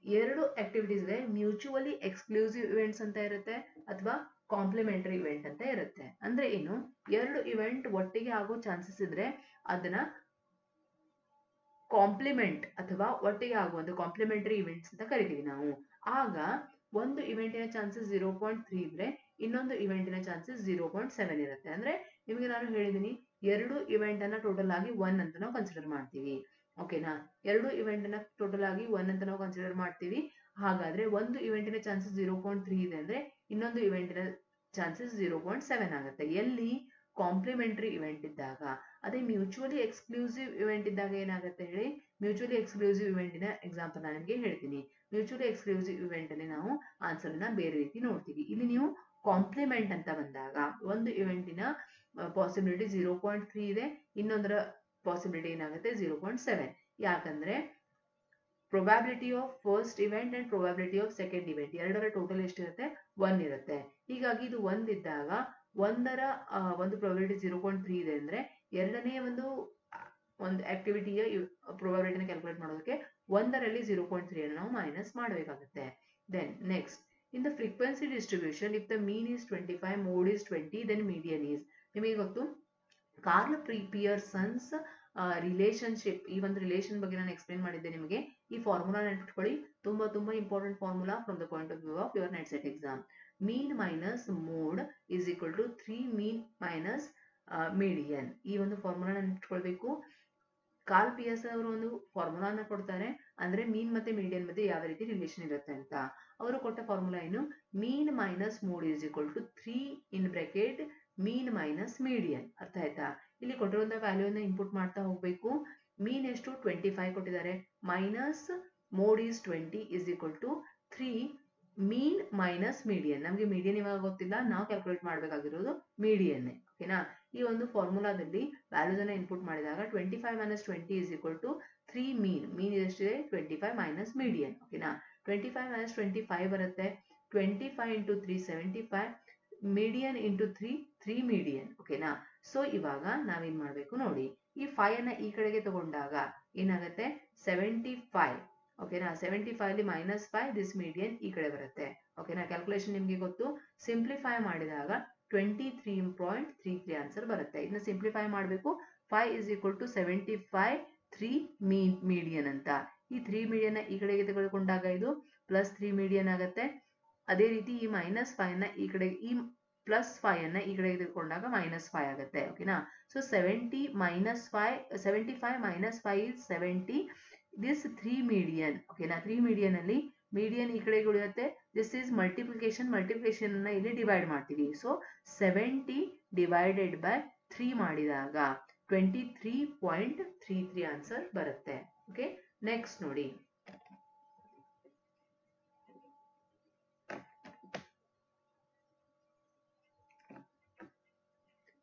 ಎರಡು ಆಕ್ಟಿವಿಟೀಸ್ ಇದೆ, ಮ್ಯೂಚುವಲಿ ಎಕ್ಸ್ಕ್ಲೂಸಿವ್ ಇವೆಂಟ್ಸ್ ಅಂತ ಇರುತ್ತೆ ಅಥವಾ ಕಾಂಪ್ಲಿಮೆಂಟರಿ ಇವೆಂಟ್ ಅಂತ ಇರುತ್ತೆ. ಅಂದ್ರೆ ಏನು? ಎರಡು ಇವೆಂಟ್ ಒಟ್ಟಿಗೆ ಆಗೋ ಚಾನ್ಸಸ್ ಇದ್ರೆ ಅದನ್ನ ಕಾಂಪ್ಲಿಮೆಂಟ್ ಅಥವಾ ಒಟ್ಟಿಗೆ ಆಗುವಂತ ಕಾಂಪ್ಲಿಮೆಂಟರಿ ಇವೆಂಟ್ಸ್ ಅಂತ ಕರಿತೀವಿ ನಾವು. ಆಗ ಒಂದು ಇವೆಂಟಿನ ಚಾನ್ಸಸ್ 0.3 ಇದ್ರೆ ಇನ್ನೊಂದು ಇವೆಂಟಿನ ಚಾನ್ಸಸ್ 0.7 ಇರುತ್ತೆ. ಅಂದ್ರೆ ನಿಮಗೆ ನಾನು ಹೇಳಿದೀನಿ, ಎರಡು ಇವೆಂಟ್ ಅನ್ನ ಟೋಟಲ್ ಆಗಿ 1 ಅಂತ ನಾವು ಕನ್ಸಿಡರ್ ಮಾಡ್ತೀವಿ. ಓಕೆನಾ? ಎರಡು ಇವೆಂಟ್ ಅನ್ನ ಟೋಟಲ್ ಆಗಿ 1 ಅಂತ ನಾವು ಕನ್ಸಿಡರ್ ಮಾಡ್ತೀವಿ. ಹಾಗಾದ್ರೆ ಒಂದು ಇವೆಂಟಿನ ಚಾನ್ಸಸ್ 0.3 ಇದೆ ಅಂದ್ರೆ ಇನ್ನೊಂದು ಇವೆಂಟಿನ ಚಾನ್ಸಸ್ 0.7 ಆಗುತ್ತೆ. ಎಲ್ಲಿ? ಕಾಂಪ್ಲಿಮೆಂಟರಿ ಇವೆಂಟ್ ಇದ್ದಾಗ. ಅದೇ ಮ್ಯೂಚುವಲಿ ಎಕ್ಸ್ಕ್ಲೂಸಿವ್ ಇವೆಂಟ್ ಇದ್ದಾಗ ಏನಾಗುತ್ತೆ ಹೇಳಿ? ಮ್ಯೂಚುವಲಿ ಎಕ್ಸ್ಕ್ಲೂಸಿವ್ ಇವೆಂಟಿನ ಎಕ್ಸಾಂಪಲ್ ನಾನು ನಿಮಗೆ ಹೇಳ್ತೀನಿ. ಮ್ಯೂಚುವಲಿ ಎಕ್ಸ್ಕ್ಲೂಸಿವ್ ಇವೆಂಟ್ ಅಲ್ಲಿ ನಾವು ಆನ್ಸರ್ ನ ಬೇರೆ ರೀತಿ ನೋಡ್ತೀವಿ. ಇಲ್ಲಿ ನೀವು ಕಾಂಪ್ಲಿಮೆಂಟ್ ಅಂತ ಬಂದಾಗ ಒಂದು ಇವೆಂಟಿನ ಪಾಸಿಬಿಲಿಟಿ 0.3 ಇದೆ, ಇನ್ನೊಂದರ ಪಾಸಿಬಿಲಿಟಿ ಏನಾಗುತ್ತೆ 0.7. ಯಾಕಂದ್ರೆ probability of first event and probability of second event ಎರಡರ ಟೋಟಲ್ ಎಷ್ಟಿರುತ್ತೆ? 1 ಇರುತ್ತೆ. ಹೀಗಾಗಿ ಇದು 1 ಇದ್ದಾಗ ಒಂದರ ಒಂದು ಪ್ರೊಬ್ಯಾಬಿಲಿಟಿ 0.3 ಇದೆ ಅಂದ್ರೆ ಎರಡನೇ ಒಂದು ಆಕ್ಟಿವಿಟಿಯ ಪ್ರೊಬ್ಯಾಬಿಲಿಟಿನ ಕ್ಯಾಲ್ಕುಲೇಟ್ ಮಾಡೋದಕ್ಕೆ ಒಂದರಲ್ಲಿ 0.3 ಅನ್ನು ನಾವು ಮೈನಸ್ ಮಾಡಬೇಕಾಗುತ್ತೆ. Then next, in the frequency distribution if the mean is 25, mode is 20, then median is. ನಿಮಗೆ ಗೊತ್ತು, ಕಾರ್ಲ್ ಪಿಯರ್ಸನ್ಸ್ ರಿಲೇಶನ್ಶಿಪ್, ಈ ಒಂದು ರಿಲೇಶನ್ ಬಗ್ಗೆ ನಾನು ಎಕ್ಸ್ಪ್ಲೇನ್ ಮಾಡಿದ್ದೆ ನಿಮಗೆ. ಈ ಫಾರ್ಮುಲಾ ನೆನಪಿಟ್ಕೊಳ್ಳಿ, ತುಂಬಾ important formula from the point of view of your NET SET exam. Mean minus mode is equal to 3 mean minus median. ಈ ಒಂದು ಫಾರ್ಮುಲಾನ ನೆನ್ಪಿಟ್ಕೊಳ್ಬೇಕು. ಕಾರ್ಲ್ ಪಿಯರ್ಸ್ ಅವರು ಒಂದು ಫಾರ್ಮುಲಾನ ಕೊಡ್ತಾರೆ, ಅಂದ್ರೆ ಮೀನ್ ಮತ್ತೆ ಮೀಡಿಯನ್ ಮಧ್ಯೆ ಯಾವ ರೀತಿ ರಿಲೇಷನ್ ಇರುತ್ತೆ ಅಂತ. ಅವರು ಕೊಟ್ಟ ಫಾರ್ಮುಲಾ ಏನು, mean minus mode is equal to 3 in bracket mean minus median. ಅರ್ಥ ಆಯ್ತಾ? ಇಲ್ಲಿ ಕೊಟ್ಟಿರುವಂತಹ ವ್ಯಾಲ್ಯೂನ ಇನ್ಪುಟ್ ಮಾಡ್ತಾ ಹೋಗ್ಬೇಕು. ಮೀನ್ ಎಷ್ಟು 25 ಕೊಟ್ಟಿದ್ದಾರೆ, minus mode is 20 is equal to 3 mean minus median. ನಮಗೆ ಮೀಡಿಯನ್ ಇವಾಗ ಗೊತ್ತಿಲ್ಲ, ನಾವು ಕ್ಯಾಲ್ಕುಲೇಟ್ ಮಾಡಬೇಕಾಗಿರೋದು ಮೀಡಿಯನ್. ಓಕೆನಾ? ಈ ಒಂದು ಫಾರ್ಮುಲಾದಲ್ಲಿ ವ್ಯಾಲ್ಯೂಸ್ ಅನ್ನ ಇನ್ಪುಟ್ ಮಾಡಿದಾಗ 25 ಮೈನಸ್ 20 ಇಸ್ ಈಕ್ವಲ್ ಟು 3 ಮೀನ್ ಎಷ್ಟಿದೆ 25 ಮೈನಸ್ ಮೀಡಿಯನ್. ಓಕೆನಾ? 25 ಮೈನಸ್ 25 ಬರುತ್ತೆ, 25 ಇಂಟು 3 75, ಮೀಡಿಯನ್ ಇಂಟು 3 ಮೀಡಿಯನ್. ಓಕೆನಾ? ಸೊ ಇವಾಗ ನಾವೇನ್ ಮಾಡ್ಬೇಕು ನೋಡಿ, ಈ 5 ಅನ್ನ ಈ ಕಡೆಗೆ ತಗೊಂಡಾಗ ಏನಾಗುತ್ತೆ 75. ಓಕೆನಾ? 75 ಅಲ್ಲಿ ಮೈನಸ್ 5, ದಿಸ್ ಮೀಡಿಯನ್ ಈ ಕಡೆ ಬರುತ್ತೆ. ಓಕೆನಾ? ಕ್ಯಾಲ್ಕುಲೇಷನ್ ನಿಮ್ಗೆ ಗೊತ್ತು. ಸಿಂಪ್ಲಿಫೈ ಮಾಡಿದಾಗ 23.33 ಆನ್ಸರ್ ಬರುತ್ತೆ. ಇದನ್ನ ಸಿಂಪ್ಲಿಫೈ ಮಾಡಬೇಕು. 5 ಇಸ್ ಈಕ್ವಲ್ ಟು 75 3 ಮೀಡಿಯನ್ ಅಂತ. ಈ 3 ಮೀಡಿಯನ್ ಈ ಕಡೆಗೆ ತೆಗೆದುಕೊಂಡಾಗ ಇದು ಪ್ಲಸ್ 3 ಮೀಡಿಯನ್ ಆಗುತ್ತೆ. ಅದೇ ರೀತಿ ಈ ಮೈನಸ್ 5 ನ ಈ ಕಡೆ, ಈ ಪ್ಲಸ್ 5 ಅನ್ನ ಈ ಕಡೆಗೆ ತೆಗೆದುಕೊಂಡಾಗ ಮೈನಸ್ 5 ಆಗುತ್ತೆ. ಓಕೆನಾ? So 75 minus 5 is 70, this 3 median. ಓಕೆನಾ? 3 ಮೀಡಿಯನ್ ಅಲ್ಲಿ ಮೀಡಿಯನ್ ಈ ಕಡೆಗೆ ಉಳಿಯುತ್ತೆ, ದಿಸ್ ಇಸ್ ಮಲ್ಟಿಪ್ಲಿಕೇಶನ್ ಅನ್ನ ಇಲ್ಲಿ ಡಿವೈಡ್ ಮಾಡ್ತೀವಿ. ಸೊ 70 ಡಿವೈಡೆಡ್ ಬೈ 3 ಮಾಡಿದಾಗ 23.33 ಆನ್ಸರ್ ಬರುತ್ತೆ. ಓಕೆ, ನೆಕ್ಸ್ಟ್ ನೋಡಿ,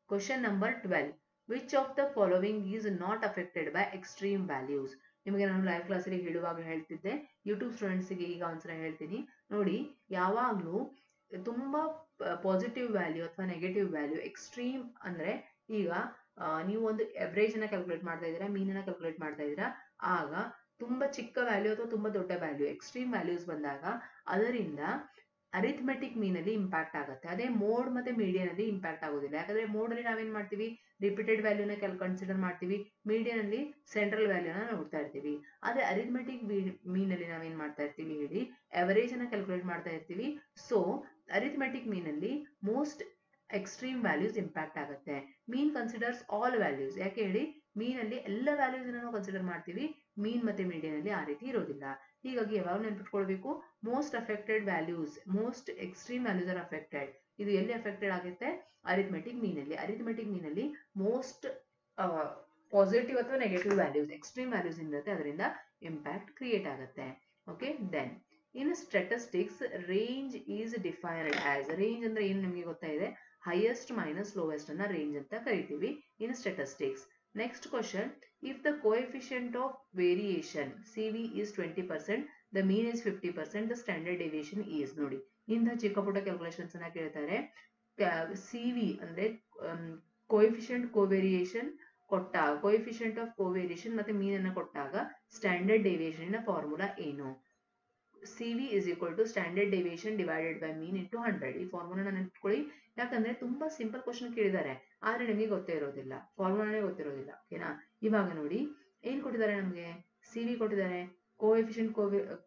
question number 12. Which of the following is not affected by extreme values? ನಿಮಗೆ ನಾನು ಲೈವ್ ಕ್ಲಾಸಲ್ಲಿ ಹೇಳುವಾಗ ಹೇಳ್ತಿದ್ದೆ, ಯೂಟ್ಯೂಬ್ ಸ್ಟೂಡೆಂಟ್ಸ್ಗೆ ಈಗ ಒಂದ್ಸಲ ಹೇಳ್ತೀನಿ ನೋಡಿ. ಯಾವಾಗಲೂ ತುಂಬಾ ಪಾಸಿಟಿವ್ ವ್ಯಾಲ್ಯೂ ಅಥವಾ ನೆಗೆಟಿವ್ ವ್ಯಾಲ್ಯೂ, ಎಕ್ಸ್ಟ್ರೀಮ್ ಅಂದ್ರೆ ಈಗ ನೀವು ಒಂದು ಎವರೇಜ್ ಅನ್ನ ಕ್ಯಾಲ್ಕುಲೇಟ್ ಮಾಡ್ತಾ ಇದ್ದೀರಾ, ಮೀನನ್ನ ಕ್ಯಾಲ್ಕುಲೇಟ್ ಮಾಡ್ತಾ ಇದ್ದೀರಾ, ಆಗ ತುಂಬಾ ಚಿಕ್ಕ ವ್ಯಾಲ್ಯೂ ಅಥವಾ ತುಂಬಾ ದೊಡ್ಡ ವ್ಯಾಲ್ಯೂ ಎಕ್ಸ್ಟ್ರೀಮ್ ವ್ಯಾಲ್ಯೂಸ್ ಬಂದಾಗ ಅದರಿಂದ ಅರಿಥಮೆಟಿಕ್ ಮೀನ್ ಅಲ್ಲಿ ಇಂಪ್ಯಾಕ್ಟ್ ಆಗುತ್ತೆ. ಅದೇ ಮೋಡ್ ಮತ್ತೆ ಮೀಡಿಯನ್ ಅಲ್ಲಿ ಇಂಪ್ಯಾಕ್ಟ್ ಆಗೋದಿಲ್ಲ. ಯಾಕಂದ್ರೆ ಮೋಡ್ ಅಲ್ಲಿ ನಾವೇನ್ ಮಾಡ್ತೀವಿ, ರಿಪೀಟೆಡ್ ವ್ಯಾಲ್ಯೂನ ಕನ್ಸಿಡರ್ ಮಾಡ್ತೀವಿ, ಮೀಡಿಯನ್ ಅಲ್ಲಿ ಸೆಂಟ್ರಲ್ ವ್ಯಾಲ್ಯೂನ ನೋಡ್ತಾ ಇರ್ತೀವಿ. ಆದ್ರೆ ಅರಿಥಮೆಟಿಕ್ ಮೀನ್ ಅಲ್ಲಿ ನಾವೇನ್ ಮಾಡ್ತಾ ಇರ್ತೀವಿ ಹೇಳಿ, ಎವರೇಜ್ ಅನ್ನ ಕ್ಯಾಲ್ಕುಲೇಟ್ ಮಾಡ್ತಾ ಇರ್ತೀವಿ. ಸೊ ಅರಿಥಮೆಟಿಕ್ ಮೀನ್ ಅಲ್ಲಿ ಮೋಸ್ಟ್ ಎಕ್ಸ್ಟ್ರೀಮ್ ವ್ಯಾಲ್ಯೂಸ್ ಇಂಪ್ಯಾಕ್ಟ್ ಆಗುತ್ತೆ. ಮೀನ್ ಕನ್ಸಿಡರ್ಸ್ ಆಲ್ ವ್ಯಾಲ್ಯೂಸ್. ಯಾಕೆ ಹೇಳಿ, ಮೀನ್ ಅಲ್ಲಿ ಎಲ್ಲ ವ್ಯಾಲ್ಯೂಸ್ ನಾವು ಕನ್ಸಿಡರ್ ಮಾಡ್ತೀವಿ, ಮೀನ್ ಮತ್ತೆ ಮೀಡಿಯನ್ ಅಲ್ಲಿ ಆ ರೀತಿ ಇರೋದಿಲ್ಲ. ಹೀಗಾಗಿ ಯಾವಾಗ ನೆನ್ಪಿಟ್ಕೊಳ್ಬೇಕು, most affected values, most extreme values are affected. ಇದು ಎಲ್ಲಿ ಅಫೆಕ್ಟೆಡ್ ಆಗುತ್ತೆ, ಅರಿಥಮೆಟಿಕ್ ಮೀನ್ ಅಲ್ಲಿ. ಅರಿಥಮೆಟಿಕ್ ಮೀನ್ ಅಲ್ಲಿ ಮೋಸ್ಟ್ ಪಾಸಿಟಿವ್ ಅಥವಾ ನೆಗೆಟಿವ್ ವ್ಯಾಲ್ಯೂಸ್, ಎಕ್ಸ್ಟ್ರೀಮ್ ವ್ಯಾಲ್ಯೂಸ್ ಇರುತ್ತೆ, ಅದರಿಂದ ಇಂಪ್ಯಾಕ್ಟ್ ಕ್ರಿಯೇಟ್ ಆಗುತ್ತೆ. Okay, then in statistics range is defined as, range ಅಂದ್ರೆ ಏನು ನಿಮಗೆ ಗೊತ್ತಾಯಿದೆ, ಹೈಯೆಸ್ಟ್ ಮೈನಸ್ ಲೋವೆಸ್ಟ್ ಅನ್ನ ರೇಂಜ್ ಅಂತ ಕರಿತೀವಿ in statistics. Next question, if the coefficient of variation CV is 20%, the mean is 50%, the standard deviation is, ನೋಡಿ ಇಂಥ ಚಿಕ್ಕ ಪುಟ್ಟ ಕ್ಯಾಲ್ಕುಲೇಷನ್ಸ್ ಅನ್ನ ಕೇಳ್ತಾರೆ. CV ಅಂದ್ರೆ ಕೋಎಫಿಷಿಯಂಟ್ ಕೋವೇರಿಯೇಷನ್ ಕೊಟ್ಟಾಗ, ಕೋಎಫಿಷಿಯಂಟ್ ಆಫ್ ಕೋವೇರಿಯೇಷನ್ ಮತ್ತೆ ಮೀನ್ ಅನ್ನ ಕೊಟ್ಟಾಗ ಸ್ಟ್ಯಾಂಡರ್ಡ್ ಡೆವಿಯೇಷನ್ ನ ಫಾರ್ಮುಲಾ ಏನು? CV is equal to standard deviation divided by mean into 100. ಈ ಫಾರ್ಮುಲಾನ ನೆನ್ಪಿಟ್ಕೊಳ್ಳಿ, ಯಾಕಂದ್ರೆ ತುಂಬಾ ಸಿಂಪಲ್ ಕ್ವಶನ್ ಕೇಳಿದ್ದಾರೆ, ಆದ್ರೆ ನಿಮಗೆ ಗೊತ್ತೇ ಇರೋದಿಲ್ಲ, ಫಾರ್ಮುಲಾನೇ ಗೊತ್ತಿರೋದಿಲ್ಲ. ಓಕೆನಾ? ಇವಾಗ ನೋಡಿ ಏನ್ ಕೊಟ್ಟಿದ್ದಾರೆ ನಮಗೆ, CV ಕೊಟ್ಟಿದ್ದಾರೆ, coefficient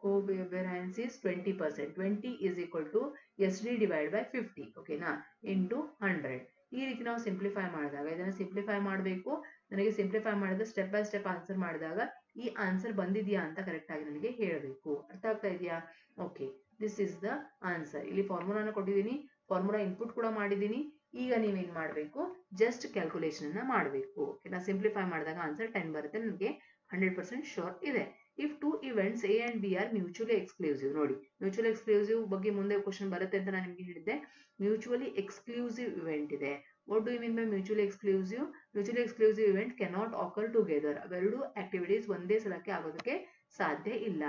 covariance is 20%, 20 is equal to SD divided by 50, ಓಕೆನಾ, ಇಂಟು 100. ಈ ರೀತಿ ನಾವು ಸಿಂಪ್ಲಿಫೈ ಮಾಡಿದಾಗ, ಇದನ್ನ ಸಿಂಪ್ಲಿಫೈ ಮಾಡಬೇಕು. ನನಗೆ ಸಿಂಪ್ಲಿಫೈ ಮಾಡಿದ ಸ್ಟೆಪ್ ಬೈ ಸ್ಟೆಪ್ ಆನ್ಸರ್ ಮಾಡಿದಾಗ ಈ ಆನ್ಸರ್ ಬಂದಿದ್ಯಾ ಅಂತ ಕರೆಕ್ಟ್ ಆಗಿ ನನಗೆ ಹೇಳಬೇಕು. ಅರ್ಥ ಆಗ್ತಾ ಇದೆಯಾ? Okay, this is the answer. ಇಲ್ಲಿ ಫಾರ್ಮುಲಾನ ಕೊಟ್ಟಿದ್ದೀನಿ, ಫಾರ್ಮುಲಾ ಇನ್ಪುಟ್ ಕೂಡ ಮಾಡಿದ್ದೀನಿ. ಈಗ ನೀವೇನ್ ಮಾಡಬೇಕು, ಜಸ್ಟ್ ಕ್ಯಾಲ್ಕುಲೇಷನ್ ಅನ್ನ ಮಾಡಬೇಕು. ಓಕೆನಾ? ಸಿಂಪ್ಲಿಫೈ ಮಾಡಿದಾಗ ಆನ್ಸರ್ 10 ಬರುತ್ತೆ, ನನಗೆ 100% ಶೋರ್ ಇದೆ. If two events A and B are mutually exclusive, ನೋಡಿ ಮ್ಯೂಚುವಲಿ ಎಕ್ಸ್ಕ್ಲೂಸಿವ್ ಬಗ್ಗೆ ಮುಂದೆ ಕ್ವಶನ್ ಬರುತ್ತೆ ಅಂತ ನಾನು ನಿಮಗೆ ಹೇಳಿದ್ದೆ. ಮ್ಯೂಚುವಲಿ ಎಕ್ಸ್ಕ್ಲೂಸಿವ್ ಇವೆಂಟ್ ಇದೆ. What do you mean by mutually exclusive? Mutually exclusive event cannot occur together. ಅವೆರಡು ಆಕ್ಟಿವಿಟೀಸ್ ಒಂದೇ ಸಲಕ್ಕೆ ಆಗೋದಕ್ಕೆ ಸಾಧ್ಯ ಇಲ್ಲ.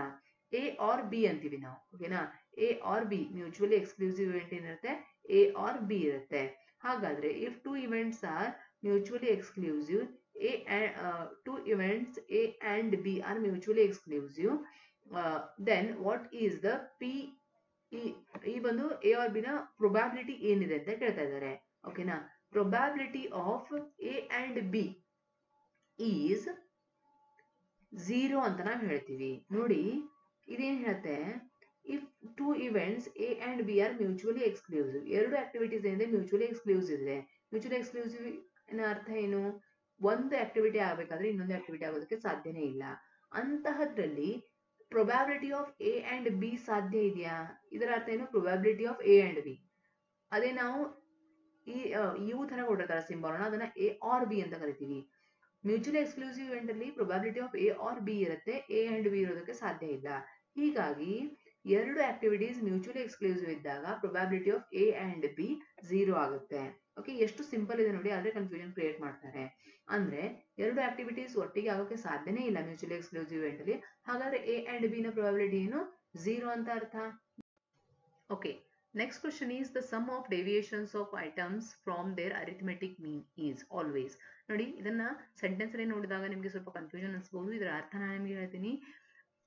ಎ ಆರ್ ಬಿ ಅಂತೀವಿ ನಾವು. ಓಕೆನಾ? A or B mutually exclusive event ಏನಿರುತ್ತೆ, ಎ ಆರ್ ಬಿ ಇರುತ್ತೆ. ಹಾಗಾದ್ರೆ if two events are mutually exclusive, two events A and B are mutually exclusive, then what is the P? ಈ ಬಂದು A or B ನ probability ಏನಿದೆ ಅಂತ ಕೇಳ್ತಾ ಇದ್ದಾರೆ. ಓಕೆನಾ? probability of A and B is 0 ಅಂತ ನಾವು ಹೇಳ್ತೀವಿ. ನೋಡಿ ಇದೇನ್ ಹೇಳುತ್ತೆ, if two events A and B are mutually exclusive, ಎರಡು ಆಕ್ಟಿವಿಟೀಸ್ ಏನಿದೆ ಮ್ಯೂಚುವಲಿ ಎಕ್ಸ್ಕ್ಲೂಸಿವ್ ಇದೆ. ಮ್ಯೂಚುವಲಿ ಎಕ್ಸ್ಕ್ಲೂಸಿವ್ ಅರ್ಥ ಏನು? ಒಂದು ಆಕ್ಟಿವಿಟಿ ಆಗಬೇಕಾದ್ರೆ ಇನ್ನೊಂದು ಆಕ್ಟಿವಿಟಿ ಆಗೋದಕ್ಕೆ ಸಾಧ್ಯನೇ ಇಲ್ಲ. ಅಂತಹದ್ರಲ್ಲಿ probability of A and B ಸಾಧ್ಯ ಇದೆಯಾ? ಇದರ ಅರ್ಥ ಏನು? Probability of A and B. ಅದೇ ನಾವು ಇವು ತರ ಕೊಟ್ಟಿರ್ತಾರೆ ಸಿಂಬಲ್, ಅದನ್ನ ಎ ಆರ್ ಬಿ ಅಂತ ಕರಿತೀವಿ. ಮ್ಯೂಚುವಲಿ ಎಕ್ಸ್ಕ್ಲೂಸಿವ್ ಇವೆಂಟ್ ಅಲ್ಲಿ probability of A or B ಇರುತ್ತೆ, ಎ ಅಂಡ್ ಬಿ ಇರೋದಕ್ಕೆ ಸಾಧ್ಯ ಇಲ್ಲ. ಹೀಗಾಗಿ ಎರಡು ಆಕ್ಟಿವಿಟೀಸ್ ಮ್ಯೂಚುವಲಿ ಎಕ್ಸ್ಕ್ಲೂಸಿವ್ ಇದ್ದಾಗ probability of A and B 0 ಆಗುತ್ತೆ. ಓಕೆ, ಎಷ್ಟು ಸಿಂಪಲ್ ಇದೆ ನೋಡಿ, ಆದ್ರೆ ಕನ್ಫ್ಯೂಷನ್ ಕ್ರಿಯೇಟ್ ಮಾಡ್ತಾರೆ. ಅಂದ್ರೆ ಎರಡು ಆಕ್ಟಿವಿಟೀಸ್ ಒಟ್ಟಿಗೆ ಆಗೋಕೆ ಸಾಧ್ಯನೇ ಇಲ್ಲ ಮ್ಯೂಚುವಲಿ ಎಕ್ಸ್ಕ್ಲೂಸಿವ್ ಇವೆಂಟ್ ಅಲ್ಲಿ. ಹಾಗಾದ್ರೆ ಎ ಅಂಡ್ ಬಿ ನ ಪ್ರೊಬ್ಯಾಬಿಲಿಟಿ ಏನು? 0 ಅಂತ ಅರ್ಥ. Okay, next question is the sum of deviations of items from their arithmetic mean is always. ನೋಡಿ, ಇದನ್ನ ಸೆಂಟೆನ್ಸ್ ಅಲ್ಲಿ ನೋಡಿದಾಗ ನಿಮಗೆ ಸ್ವಲ್ಪ ಕನ್ಫ್ಯೂಷನ್ ಅನ್ಸ್ಬಹುದು. ಇದರ ಅರ್ಥ ನಾನು ನಿಮಗೆ ಹೇಳ್ತೀನಿ.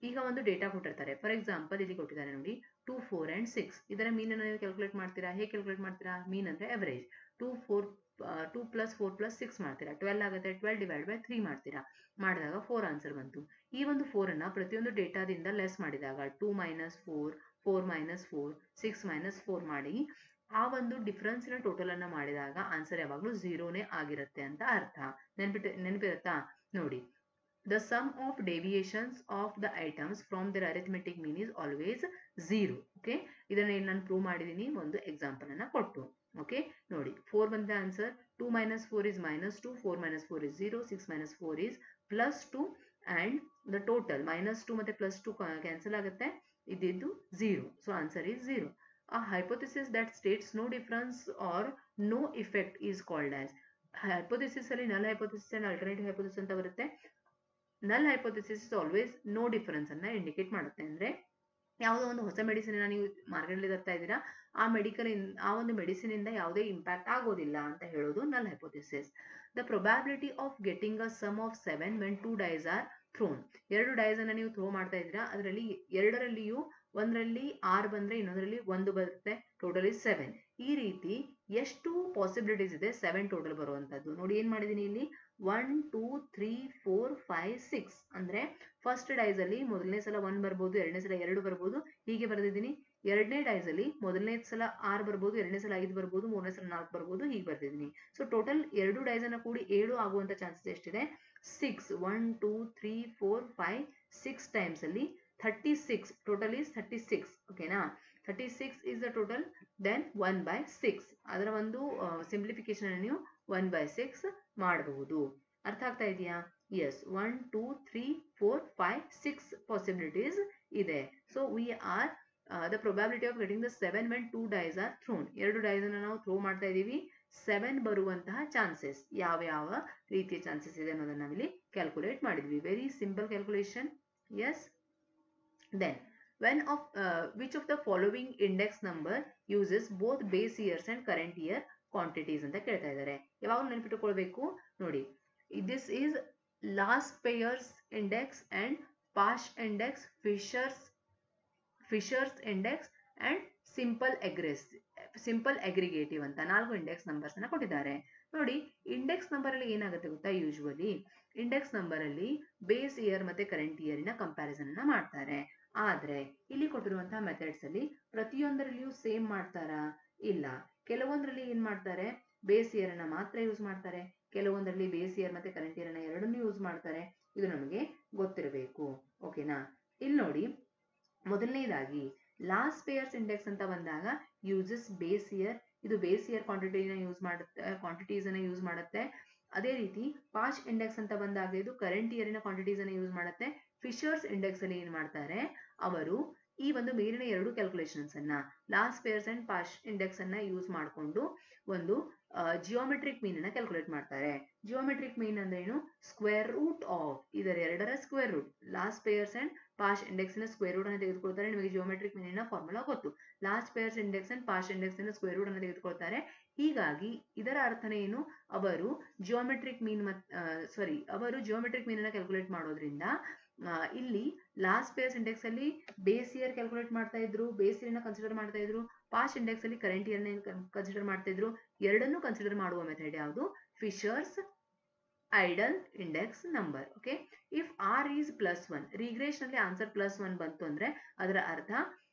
ಈಗ ಒಂದು ಡೇಟಾ ಕೊಟ್ಟಿರ್ತಾರೆ. ಫಾರ್ ಎಕ್ಸಾಂಪಲ್ ಇಲ್ಲಿ ಕೊಟ್ಟಿದ್ದಾರೆ ನೋಡಿ 2, 4 and 6. ಇದರ ಮೀನ್ ಅನ್ನು ನೀವು ಕ್ಯಾಲ್ಕುಲೇಟ್ ಮಾಡ್ತೀರಾ. ಹೇಗೆ ಕ್ಯಾಲ್ಕುಲೇಟ್ ಮಾಡ್ತೀರಾ? ಮೀನ್ ಅಂದ್ರೆ ಅವರೇಜ್. 2 + 4 + 6 ಮಾಡ್ತೀರಾ, 12 ಆಗುತ್ತೆ. 12 / 3 ಮಾಡ್ತೀರಾ, ಮಾಡಿದಾಗ 4 ಆನ್ಸರ್ ಬಂತು. ಈ ಒಂದು 4 ಅನ್ನ ಪ್ರತಿಯೊಂದು ಡೇಟಾದಿಂದ ಲೆಸ್ ಮಾಡಿದಾಗ 2 - 4, 4 - 4, 6 - 4 ಮಾಡಿ ಆ ಒಂದು ಡಿಫರೆನ್ಸ್ ನ ಟೋಟಲ್ ಅನ್ನ ಮಾಡಿದಾಗ ಆನ್ಸರ್ ಯಾವಾಗಲೂ 0ನೇ ಆಗಿರುತ್ತೆ ಅಂತ ಅರ್ಥ. ನೆನಪಿರುತ್ತಾ? ನೋಡಿ, the sum of deviations of the items from their arithmetic mean is always 0. Okay, ಇದನ್ನ ಇಲ್ಲಿ ನಾನು ಪ್ರೂವ್ ಮಾಡಿದೀನಿ ಒಂದು ಎಕ್ಸಾಂಪಲ್ ಅನ್ನ ಕೊಟ್ಟು. ಓಕೆ, ನೋಡಿ 4 ಬಂದ answer. 2 - 4 is -2, 4 - 4 is 0, 6 - 4 is +2 and the total -2 ಮತ್ತೆ +2 ಕ್ಯಾನ್ಸಲ್ ಆಗುತ್ತೆ, ಇದ್ದಿದ್ದು 0. So answer is 0. A hypothesis that states no difference or no effect is called as. Hypothesis ಅಲ್ಲಿ null hypothesis and alternative hypothesis ಅಂತ ಬರುತ್ತೆ. Null hypothesis is always no difference ಅನ್ನ indicate ಮಾಡುತ್ತೆ. ಅಂದ್ರೆ ಯಾವುದೋ ಒಂದು ಹೊಸ ಮೆಡಿಸಿನ್ ನೀವು ಮಾರ್ಕೆಟ್ ಅಲ್ಲಿ ತರ್ತಾ ಇದ್ದೀರಾ, ಆ ಒಂದು ಮೆಡಿಸಿನ್ ಇಂದ ಯಾವುದೇ ಇಂಪ್ಯಾಕ್ಟ್ ಆಗೋದಿಲ್ಲ ಅಂತ ಹೇಳೋದು null hypothesis. The probability of getting a sum of 7 when 2 dice are thrown. 2 dice ಅನ್ನ ನೀವು ಥ್ರೋ ಮಾಡ್ತಾ ಇದ್ದೀರಾ, ಅದರಲ್ಲಿ ಎರಡರಲ್ಲಿಯೂ ಒಂದರಲ್ಲಿ 6 ಬಂದ್ರೆ ಇನ್ನೊಂದರಲ್ಲಿ 1 ಬರುತ್ತೆ, ಟೋಟಲ್ ಇಸ್ 7. ಈ ರೀತಿ ಎಷ್ಟು ಪಾಸಿಬಿಲಿಟೀಸ್ ಇದೆ 7 ಟೋಟಲ್ ಬರುವಂತದ್ದು. ನೋಡಿ ಏನ್ ಮಾಡಿದೀನಿ ಇಲ್ಲಿ, 1 2 3 4 5 6 ಅಂದ್ರೆ ಫಸ್ಟ್ ಡೈಸ್ ಅಲ್ಲಿ ಮೊದಲನೇ ಸಲ 1 ಬರ್ಬೋದು, ಎರಡನೇ ಸಲ 2 ಬರ್ಬೋದು, ಹೀಗೆ ಬರೆದಿದ್ದೀನಿ. ಎರಡನೇ ಡೈಸ್ ಅಲ್ಲಿ ಮೊದಲನೇ ಸಲ 6 ಬರ್ಬೋದು, ಎರಡನೇ ಸಲ 5 ಬರ್ಬೋದು, ಮೂರನೇ ಸಲ 4 ಬರ್ಬೋದು, ಹೀಗೆ ಬರ್ದಿದ್ದೀನಿ. ಸೊ ಟೋಟಲ್ 2 ಡೈಸ್ ಅನ್ನ ಕೂಡಿ 7 ಆಗುವಂತ ಚಾನ್ಸಸ್ ಎಷ್ಟಿದೆ? 6. 1 2 3 4 5 6 ಟೈಮ್ಸ್ ಅಲ್ಲಿ 36. Total is 36. ಓಕೆನಾ? 36 is the total. then 1/6. ಅದರ ಒಂದು ಸಿಂಪ್ಲಿಫಿಕೇಶನ್ ಅನ್ನು ನೀವು 1/6 ಮಾಡಬಹುದು. ಅರ್ಥ ಆಗ್ತಾ ಇದೆಯಾ? ಎಸ್, 1 2 3 4 5 6 ಪಾಸಿಬಿಲಿಟೀಸ್ ಇದೆ. So we are the probability of getting the 7 when 2 dice are thrown. 2 dies ಅನ್ನು ನಾವು ಥ್ರೋ ಮಾಡ್ತಾ ಇದೀವಿ. 7 ಬರುವಂತಹ ಚಾನ್ಸಸ್ ಯಾವ ರೀತಿಯ ಚಾನ್ಸಸ್ ಇದೆ ಅನ್ನೋದನ್ನ ನಾವಿಲ್ಲಿ ಕ್ಯಾಲ್ಕುಲೇಟ್ ಮಾಡಿದ್ವಿ. Very simple calculation. Yes, then which of the following index number uses both base years and current year quantities ಅಂತ ಕೇಳ್ತಾ ಇದ್ದಾರೆ. ಯಾವಾಗಲೂ ನೆನಪಿಟ್ಟುಕೊಳ್ಬೇಕು. ನೋಡಿ, this is last payers index and past index, Fisher's index and simple aggregative ಅಂತ 4 index numbers ಅನ್ನ ಕೊಟ್ಟಿದ್ದಾರೆ. ನೋಡಿ, index number ಅಲ್ಲಿ ಏನಾಗುತ್ತೆ ಗೊತ್ತಾ? ಯೂಶುವಲಿ ಇಂಡೆಕ್ಸ್ ನಂಬರ್ ಅಲ್ಲಿ ಬೇಸ್ ಇಯರ್ ಮತ್ತೆ ಕರೆಂಟ್ ಇಯರ್ ನ ಕಂಪ್ಯಾರಿಸನ್ ಅನ್ನ ಮಾಡ್ತಾರೆ. ಆದ್ರೆ ಇಲ್ಲಿ ಕೊಟ್ಟಿರುವಂತಹ ಮೆಥಡ್ಸ್ ಅಲ್ಲಿ ಪ್ರತಿಯೊಂದರಲ್ಲಿಯೂ ಸೇಮ್ ಮಾಡ್ತಾರಾ? ಇಲ್ಲ. ಕೆಲವೊಂದರಲ್ಲಿ ಏನ್ ಮಾಡ್ತಾರೆ, ಬೇಸ್ ಇಯರ್ ಅನ್ನ ಮಾತ್ರ ಯೂಸ್ ಮಾಡ್ತಾರೆ, ಕೆಲವೊಂದರಲ್ಲಿ ಬೇಸ್ ಇಯರ್ ಮತ್ತೆ ಕರೆಂಟ್ ಇಯರ್ ಅನ್ನ ಎರಡನ್ನೂ ಯೂಸ್ ಮಾಡ್ತಾರೆ. ಇದು ನಮಗೆ ಗೊತ್ತಿರಬೇಕು. ಓಕೆನಾ? ಇಲ್ಲಿ ನೋಡಿ, ಮೊದಲನೇದಾಗಿ ಲಾಸ್ಟ್ ಪೇಯರ್ಸ್ ಇಂಡೆಕ್ಸ್ ಅಂತ ಬಂದಾಗ ಯೂಸಸ್ ಬೇಸ್ ಇಯರ್. ಇದು ಬೇಸ್ ಇಯರ್ ಕ್ವಾಂಟಿಟೀಸ್ ಅನ್ನ ಯೂಸ್ ಮಾಡುತ್ತೆ. ಅದೇ ರೀತಿ ಪಾಸ್ಟ್ ಇಂಡೆಕ್ಸ್ ಅಂತ ಬಂದಾಗ ಇದು ಕರೆಂಟ್ ಇಯರಿನ ಕ್ವಾಂಟಿಟೀಸ್ ಅನ್ನ ಯೂಸ್ ಮಾಡುತ್ತೆ. ಫಿಶರ್ಸ್ ಇಂಡೆಕ್ಸ್ ಅಲ್ಲಿ ಏನ್ ಮಾಡ್ತಾರೆ, ಅವರು ಈ ಒಂದು ಮೇಲಿನ 2 ಕ್ಯಾಲ್ಕುಲೇಷನ್ಸ್ ಅನ್ನ last payers and Paasche index ಅನ್ನ ಯೂಸ್ ಮಾಡಿಕೊಂಡು ಒಂದು ಜಿಯೋಮೆಟ್ರಿಕ್ ಮೀನ್ ಅನ್ನ ಕ್ಯಾಲ್ಕುಲೇಟ್ ಮಾಡ್ತಾರೆ. ಜಿಯೋಮೆಟ್ರಿಕ್ ಮೀನ್ ಅಂದ್ರೆ ಏನು? ಸ್ಕ್ವೇರ್ ರೂಟ್ ಆಫ್ ಇದರ ಎರಡರ square root. Laspeyres and Paasche index ನ ಸ್ಕ್ವೇರ್ ರೂಟ್ ಅನ್ನು ತೆಗೆದುಕೊಳ್ತಾರೆ. ನಿಮಗೆ ಜಿಯೋಮೆಟ್ರಿಕ್ ಮೀನಿನ ಫಾರ್ಮುಲಾ ಗೊತ್ತು. Laspeyres index and Paasche index ನ ಸ್ಕ್ವೇರ್ ರೂಟ್ ಅನ್ನು ತೆಗೆದುಕೊಳ್ತಾರೆ. ಹೀಗಾಗಿ ಇದರ ಅರ್ಥನೇ ಏನು? ಅವರು ಜಿಯೋಮೆಟ್ರಿಕ್ ಮೀನ್ ಅನ್ನ ಕ್ಯಾಲ್ಕುಲೇಟ್ ಮಾಡೋದ್ರಿಂದ ಇಲ್ಲಿ ಲಾಸ್ಟ್ ಪೇಯರ್ಸ್ ಇಂಡೆಕ್ಸ್ ಅಲ್ಲಿ ಬೇಸ್ ಇಯರ್ ಕ್ಯಾಲ್ಕುಲೇಟ್ ಮಾಡ್ತಾ ಇದ್ರು, ಬೇಸ್ ಇಯರ್ ನ ಕನ್ಸಿಡರ್ ಮಾಡ್ತಾ ಇದ್ರು. ಪಾಸ್ಟ್ ಇಂಡೆಕ್ಸ್ ಅಲ್ಲಿ ಕರೆಂಟ್ ಇಯರ್ ನ ಕನ್ಸಿಡರ್ ಮಾಡ್ತಾ ಇದ್ರು. ಎರಡನ್ನೂ ಕನ್ಸಿಡರ್ ಮಾಡುವ ಮೆಥಡ್ ಯಾವುದು? Fisher's ideal index number. Okay, if r is +1, regression ಅಲ್ಲಿ ಆನ್ಸರ್ +1 ಬಂತು ಅಂದ್ರೆ ಅದರ ಅರ್ಥ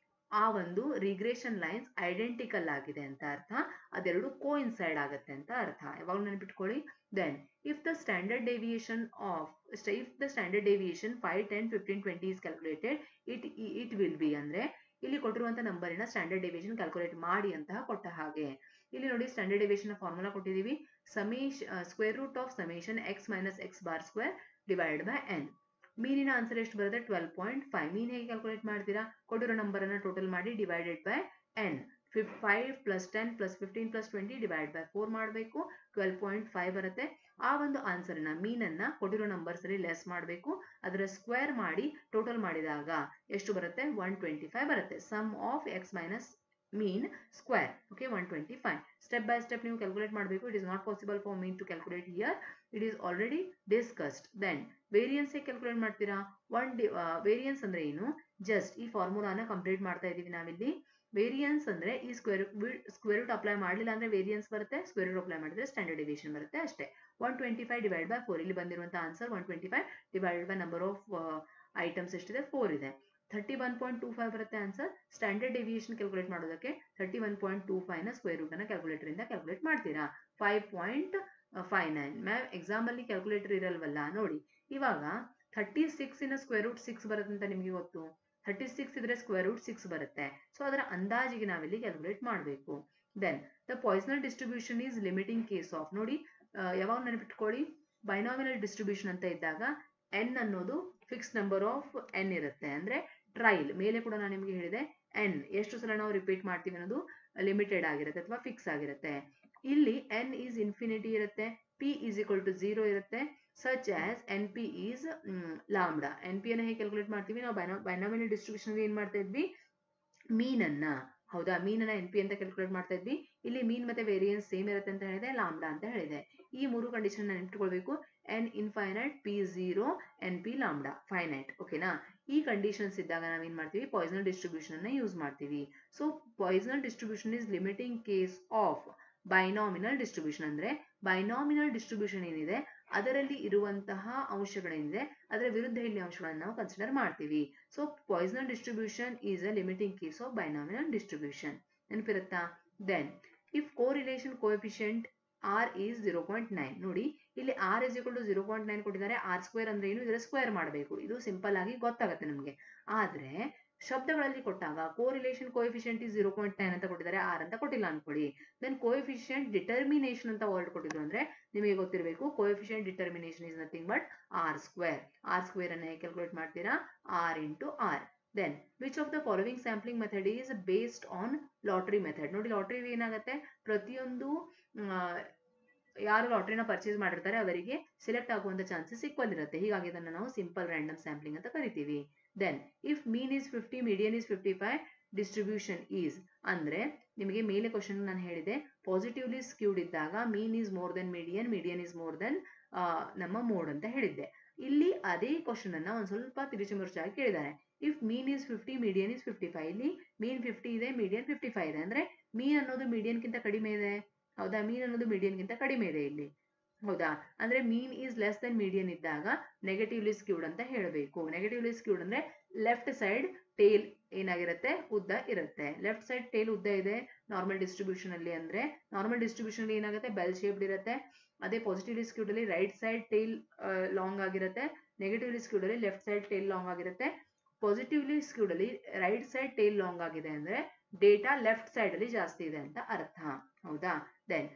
ಆ ಒಂದು ರಿಗ್ರೆಷನ್ ಲೈನ್ಸ್ ಐಡೆಂಟಿಕಲ್ ಆಗಿದೆ ಅಂತ ಅರ್ಥ, ಅದೆರಡು ಕೋಇನ್ಸೈಡ್ ಆಗುತ್ತೆ ಅಂತ ಅರ್ಥ. ಯಾವಾಗ ನೆನಪಿಟ್ಕೊಳ್ಳಿ. Then if the standard deviation 5, 10, 15, 20 is calculated, it will be ಅಂದ್ರೆ ಇಲ್ಲಿ ಕೊಟ್ಟಿರುವಂತ ನಂಬರಿನ ಸ್ಟ್ಯಾಂಡರ್ಡ್ ಡೆವಿಯೇಷನ್ ಕ್ಯಾಲ್ಕುಲೇಟ್ ಮಾಡಿ ಅಂತ ಕೊಟ್ಟ ಹಾಗೆ. ಇಲ್ಲಿ ನೋಡಿ ಸ್ಟ್ಯಾಂಡರ್ಡ್ ಡೆವಿಯೇಷನ್ ಫಾರ್ಮುಲಾ ಕೊಟ್ಟಿದ್ದೀವಿ. Square root of summation x minus x bar square divide by n. ಮೀನಿನ ಆನ್ಸರ್ ಎಷ್ಟು ಬರುತ್ತೆ? 12.5. ಮೀನ್ ಹೇಗೆ ಕ್ಯಾಲ್ಕುಲೇಟ್ ಮಾಡ್ತೀರಾ? ಕೊಟ್ಟಿರೋ ನಂಬರ್ ಅನ್ನ ಟೋಟಲ್ ಮಾಡಿ divided by n. 5 plus 10 plus 15 plus 20 divide by 4 ಮಾಡಬೇಕು. 12.5 ಬರುತ್ತೆ. ಆ ಒಂದು ಆನ್ಸರ್ ನ ಮೀನ್ ಅನ್ನ ಕೊಟ್ಟಿರೋ ನಂಬರ್ಸ್ ಅಲ್ಲಿ ಲೆಸ್ ಮಾಡಬೇಕು. ಅದರ ಸ್ಕ್ವೇರ್ ಮಾಡಿ ಟೋಟಲ್ ಮಾಡಿದಾಗ ಎಷ್ಟು ಬರುತ್ತೆ? 125 ಬರುತ್ತೆ. Sum of x minus mean square. Okay, 125. Step by step ನೀವು ಕ್ಯಾಲ್ಕುಲೇಟ್ ಮಾಡಬೇಕು. It is not possible for mean to calculate here. It is already discussed. Then variance ಹೇಗೆ ಕ್ಯಾಲ್ಕುಲೇಟ್ ಮಾಡ್ತೀರಾ? ವೇರಿಯನ್ಸ್ ಅಂದ್ರೆ ಏನು? ಜಸ್ಟ್ ಈ ಫಾರ್ಮುಲಾನ ಕಂಪ್ಲೀಟ್ ಮಾಡ್ತಾ ಇದೀವಿ ನಾವಿಲ್ಲಿ. ವೇರಿಯನ್ಸ್ ಅಂದ್ರೆ ಈ ಸ್ಕ್ವೇರ್ ರೂಟ್ ಅಪ್ಲೈ ಮಾಡಲಿಲ್ಲ ಅಂದ್ರೆ ವೇರಿಯನ್ಸ್ ಬರುತ್ತೆ, ಸ್ಕ್ವೇರ್ ರೂಟ್ ಅಪ್ಲೈ ಮಾಡಿದ್ರೆ ಸ್ಟ್ಯಾಂಡರ್ಡ್ ಡೆವಿಯೇಷನ್ ಬರುತ್ತೆ ಅಷ್ಟೇ. 125 ಡಿವೈಡ್ ಬೈ 4. ಇಲ್ಲಿ ಬಂದಿರುವಂತ answer 125 divided by number of items ಎಷ್ಟಿದೆ? 4 ಇದೆ. 31.25 ಬರುತ್ತೆ ಆನ್ಸರ್. ಸ್ಟ್ಯಾಂಡರ್ಡ್ ಡೆವಿಯೇಷನ್ ಕ್ಯಾಲ್ಕುಲೇಟ್ ಮಾಡೋದಕ್ಕೆ 31.25 ನ ಸ್ಕ್ವೇರ್ ರೂಟ್ ಅನ್ನ ಕ್ಯಾಲ್ಕುಲೇಟರ್ ಇಂದ ಕ್ಯಾಲ್ಕುಲೇಟ್ ಮಾಡ್ತೀರಾ. 5.59. ಮ್ಯಾಮ್ ಎಕ್ಸಾಮ್ ಅಲ್ಲಿ ಕ್ಯಾಲ್ಕುಲೇಟರ್ ಇರಲ್ವಲ್ಲ ನೋಡಿ. ಇವಾಗ 36 ನ ಸ್ಕ್ವೇರ್ ರೂಟ್ 6 ಬರುತ್ತೆ ಅಂತ ನಿಮ್ಗೆ ಗೊತ್ತು. 36 ಇದ್ರೆ ಸ್ಕ್ವೇರ್ ರೂಟ್ 6 ಬರುತ್ತೆ. ಸೊ ಅದರ ಅಂದಾಜಿಗೆ ನಾವಿಲ್ಲಿ ಕ್ಯಾಲ್ಕುಲೇಟ್ ಮಾಡಬೇಕು. Then the Poisson distribution is limiting case of. ನೋಡಿ ಯಾವಾಗ ನೆನಪಿಟ್ಕೊಳ್ಳಿ, ಬೈನಾಮಿನಲ್ ಡಿಸ್ಟ್ರಿಬ್ಯೂಷನ್ ಅಂತ ಇದ್ದಾಗ n ಅನ್ನೋದು ಫಿಕ್ಸ್ ನಂಬರ್ ಆಫ್ n ಇರುತ್ತೆ. ಅಂದ್ರೆ ಟ್ರೈಲ್ ಮೇಲೆ ಕೂಡ ನಾನು ನಿಮ್ಗೆ ಹೇಳಿದೆ, n ಎಷ್ಟು ಸಲ ನಾವು ರಿಪೀಟ್ ಮಾಡ್ತೀವಿ ಅನ್ನೋದು ಲಿಮಿಟೆಡ್ ಆಗಿರುತ್ತೆ ಅಥವಾ ಫಿಕ್ಸ್ ಆಗಿರುತ್ತೆ. ಇಲ್ಲಿ n ಈಸ್ ಇನ್ಫಿನಿಟಿ ಇರುತ್ತೆ, p ಈಸ್ ಈಕ್ವಲ್ ಟು 0 ಇರುತ್ತೆ. such as np is lambda. np ಅನ್ನ ಹೇಗೆ ಕ್ಯಾಲ್ಕುಲೇಟ್ ಮಾಡ್ತೀವಿ? ನಾವು ಬೈನಾಮಿನಲ್ ಡಿಸ್ಟ್ರಿಬ್ಯೂಷನ್ ಏನ್ ಮಾಡ್ತಾ ಇದ್ವಿ? ಮೀನ್ ಅನ್ನ, ಹೌದಾ, ಮೀನ್ ಅನ್ನ np ಅಂತ ಕ್ಯಾಲ್ಕುಲೇಟ್ ಮಾಡ್ತಾ ಇದ್ವಿ. ಇಲ್ಲಿ ಮೀನ್ ಮತ್ತೆ ವೇರಿಯನ್ಸ್ ಸೇಮ್ ಇರುತ್ತೆ ಅಂತ ಹೇಳಿದೆ, ಲಾಂಬ್ಡಾ ಅಂತ ಹೇಳಿದೆ. ಈ ಮೂರು ಕಂಡೀಷನ್ ನೆನಪಿಟ್ಕೊಳ್ಬೇಕು. n infinite, p 0, np lambda finite. ಓಕೆನಾ? ಈ ಕಂಡೀಷನ್ಸ್ ಇದ್ದಾಗ ನಾವೇನ್ ಮಾಡ್ತೀವಿ? ಪಾಯ್ಸನಲ್ ಡಿಸ್ಟ್ರಿಬ್ಯೂಷನ್ ಅನ್ನ ಯೂಸ್ ಮಾಡ್ತೀವಿ. So Poisson distribution is limiting case of binomial distribution. ಅಂದ್ರೆ ಬೈನಾಮಿನಲ್ ಡಿಸ್ಟ್ರಿಬ್ಯೂಷನ್ ಏನಿದೆ ಅದರಲ್ಲಿ ಇರುವಂತಹ ಅಂಶಗಳೇನಿದೆ ಅದರ ವಿರುದ್ಧ ಇಲ್ಲಿ ಅಂಶಗಳನ್ನು ನಾವು ಕನ್ಸಿಡರ್ ಮಾಡ್ತೀವಿ. So Poisson distribution is a limiting case of binomial distribution. ನೆನಪಿರುತ್ತಾ? Then if correlation coefficient r is 0.9. ನೋಡಿ ಇಲ್ಲಿ r is equal to 0.9 ಕೊಟ್ಟಿದ್ದಾರೆ. r ಸ್ಕ್ವೇರ್ ಅಂದ್ರೆ ಏನು? ಇದರ ಸ್ಕ್ವೇರ್ ಮಾಡಬೇಕು. ಇದು ಸಿಂಪಲ್ ಆಗಿ ಗೊತ್ತಾಗುತ್ತೆ ನಮಗೆ. ಆದ್ರೆ ಶಬ್ದಗಳಲ್ಲಿ ಕೊಟ್ಟಾಗ ಕೋರಿಲೇಷನ್ ಕೋಎಫಿಷಿಯಂಟ್ ಇಸ್ 0.9 ಅಂತ ಕೊಟ್ಟಿದ್ದಾರೆ, r ಅಂತ ಕೊಟ್ಟಿಲ್ಲ ಅನ್ಕೊಳ್ಳಿ. ದೆನ್ ಕೋಎಫಿಷಿಯಂಟ್ ಡಿಟರ್ಮಿನೇಷನ್ ಅಂತ ವರ್ಡ್ ಕೊಟ್ಟಿದ್ರು ಅಂದ್ರೆ ನಿಮಗೆ ಗೊತ್ತಿರಬೇಕು, coefficient determination is nothing but r square. r square ಅನ್ನ ಕ್ಯಾಲ್ಕುಲೇಟ್ ಮಾಡ್ತೀರಾ? r into r. Then which of the following sampling method is based on lottery method. ನೋಡಿ ಲಾಟ್ರಿ ಏನಾಗುತ್ತೆ? ಪ್ರತಿಯೊಂದು ಯಾರು ಲಾಟ್ರಿನ ಪರ್ಚೇಸ್ ಮಾಡಿರ್ತಾರೆ ಅವರಿಗೆ ಸೆಲೆಕ್ಟ್ ಆಗುವಂತ ಚಾನ್ಸಸ್ ಈಕ್ವಲ್ ಇರುತ್ತೆ. ಹೀಗಾಗಿ ಇದನ್ನ ನಾವು ಸಿಂಪಲ್ ರ್ಯಾಂಡಮ್ ಸ್ಯಾಂಪ್ಲಿಂಗ್ ಅಂತ ಕರಿತೀವಿ. Then if mean is 50, median is 55, distribution is ಅಂದ್ರೆ ನಿಮಗೆ ಮೇಲೆ ಕ್ವಶನ್ ನಾನು ಹೇಳಿದೆ, ಪಾಸಿಟಿವ್ಲಿ ಸ್ಕ್ಯೂಡ್ ಇದ್ದಾಗ mean is more than median, median is more than ನಮ್ಮ ಮೋಡ್ ಅಂತ ಹೇಳಿದ್ದೆ. ಇಲ್ಲಿ ಅದೇ ಕ್ವಶನ್ ಅನ್ನ ಒಂದ್ ಸ್ವಲ್ಪ ತಿರುಚುಮುರುಚಾಗಿ ಕೇಳಿದ್ದಾರೆ. If mean is 50, median is 55. ಇಲ್ಲಿ ಮೀನ್ 50 ಇದೆ, ಮೀಡಿಯನ್ 55 ಇದೆ. ಅಂದ್ರೆ ಮೀನ್ ಅನ್ನೋದು ಮೀಡಿಯನ್ ಗಿಂತ ಕಡಿಮೆ ಇದೆ, ಹೌದಾ? ಮೀನ್ ಅನ್ನೋದು ಮೀಡಿಯನ್ ಗಿಂತ ಕಡಿಮೆ ಇದೆ ಇಲ್ಲಿ, ಹೌದಾ? ಅಂದ್ರೆ ಮೀನ್ ಈಸ್ ಲೆಸ್ ದೆನ್ ಮೀಡಿಯನ್ ಇದ್ದಾಗ ನೆಗೆಟಿವ್ಲಿ ಸ್ಕ್ಯೂಡ್ ಅಂತ ಹೇಳಬೇಕು. ನೆಗೆಟಿವ್ಲಿ ಸ್ಕ್ಯೂಡ್ ಅಂದ್ರೆ ಲೆಫ್ಟ್ ಸೈಡ್ ಟೇಲ್ ಏನಾಗಿರುತ್ತೆ? ಉದ್ದ ಇರುತ್ತೆ. ಲೆಫ್ಟ್ ಸೈಡ್ ಟೇಲ್ ಉದ್ದ ಇದೆ ನಾರ್ಮಲ್ ಡಿಸ್ಟ್ರಿಬ್ಯೂಷನ್ ಅಲ್ಲಿ. ಅಂದ್ರೆ ನಾರ್ಮಲ್ ಡಿಸ್ಟ್ರಿಬ್ಯೂಷನ್ ಅಲ್ಲಿ ಏನಾಗುತ್ತೆ? ಬೆಲ್ ಶೇಪ್ಡ್ ಇರುತ್ತೆ. ಅದೇ ಪಾಸಿಟಿವ್ಲಿ ಸ್ಕ್ಯೂಡ್ ಅಲ್ಲಿ ರೈಟ್ ಸೈಡ್ ಟೇಲ್ ಲಾಂಗ್ ಆಗಿರುತ್ತೆ. ನೆಗೆಟಿವ್ಲಿ ಸ್ಕ್ಯೂಡ್ ಅಲ್ಲಿ ಲೆಫ್ಟ್ ಸೈಡ್ ಟೇಲ್ ಲಾಂಗ್ ಆಗಿರುತ್ತೆ. ಪಾಸಿಟಿವ್ಲಿ ಸ್ಕ್ಯೂಡ್ ಅಲ್ಲಿ ರೈಟ್ ಸೈಡ್ ಟೇಲ್ ಲಾಂಗ್ ಆಗಿದೆ ಅಂದ್ರೆ ಡೇಟಾ ಲೆಫ್ಟ್ ಸೈಡ್ ಅಲ್ಲಿ ಜಾಸ್ತಿ ಇದೆ ಅಂತ ಅರ್ಥ, ಹೌದಾ? Then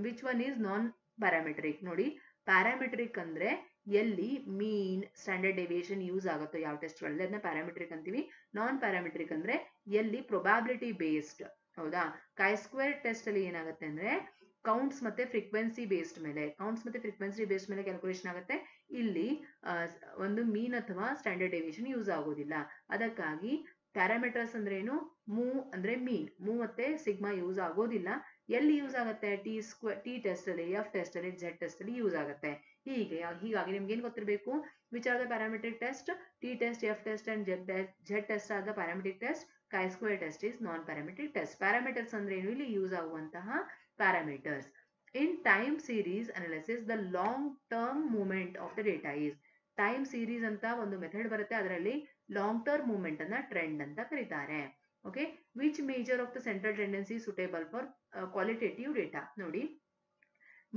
which one is non parametric. ನೋಡಿ ಪ್ಯಾರಾಮೆಟ್ರಿಕ್ ಅಂದ್ರೆ ಎಲ್ಲಿ ಮೀನ್, ಸ್ಟ್ಯಾಂಡರ್ಡ್ ಡೆವಿಯೇಷನ್ ಯೂಸ್ ಆಗುತ್ತೋ ಯಾವ ಟೆಸ್ಟ್ ಗಳಲ್ಲಿ ಅದನ್ನ ಪ್ಯಾರಾಮೆಟ್ರಿಕ್ ಅಂತೀವಿ. ನಾನ್ ಪ್ಯಾರಾಮೆಟ್ರಿಕ್ ಅಂದ್ರೆ ಎಲ್ಲಿ ಪ್ರೊಬ್ಯಾಬಿಲಿಟಿ ಬೇಸ್ಡ್, ಹೌದಾ? ಕೈ-ಸ್ಕ್ವೇರ್ ಟೆಸ್ಟ್ ಅಲ್ಲಿ ಏನಾಗುತ್ತೆ ಅಂದ್ರೆ ಕೌಂಟ್ಸ್ ಮತ್ತೆ ಫ್ರೀಕ್ವೆನ್ಸಿ ಬೇಸ್ಡ್ ಮೇಲೆ ಕ್ಯಾಲ್ಕುಲೇಷನ್ ಆಗುತ್ತೆ. ಇಲ್ಲಿ ಒಂದು ಮೀನ್ ಅಥವಾ ಸ್ಟ್ಯಾಂಡರ್ಡ್ ಡೆವಿಯೇಷನ್ ಯೂಸ್ ಆಗೋದಿಲ್ಲ. ಅದಕ್ಕಾಗಿ ಪ್ಯಾರಾಮೀಟರ್ಸ್ ಅಂದ್ರೆ ಏನು? ಮೂವ್ ಅಂದ್ರೆ ಮೀನ್, ಮೂವ್ ಮತ್ತೆ ಸಿಗ್ಮಾ ಯೂಸ್ ಆಗೋದಿಲ್ಲ. ಎಲ್ಲಿ ಯೂಸ್ ಆಗುತ್ತೆ? ಟಿ ಟೆಸ್ಟ್ ಅಲ್ಲಿ, ಎಫ್ ಟೆಸ್ಟ್ ಅಲ್ಲಿ, ಜೆಡ್ ಟೆಸ್ಟ್ ಅಲ್ಲಿ ಯೂಸ್ ಆಗುತ್ತೆ. ಹೀಗಾಗಿ ನಿಮ್ಗೆ ಏನ್ ಗೊತ್ತಿರಬೇಕು? Which are the parametric test? T test, F test and Z test are the parametric test. Chi square test is non parametric test. Parameters ಅಂದ್ರೆ ಏನು? ಇಲ್ಲಿ ಯೂಸ್ ಆಗುವಂತಹ parameters. In time series analysis the long term movement of the data is. Time series ಅಂತ ಒಂದು method ಬರುತ್ತೆ, ಅದರಲ್ಲಿ long term movement ಅನ್ನ trend ಅಂತ ಕರೀತಾರೆ. Okay, which major of the central tendency suitable for qualitative data. ನೋಡಿ,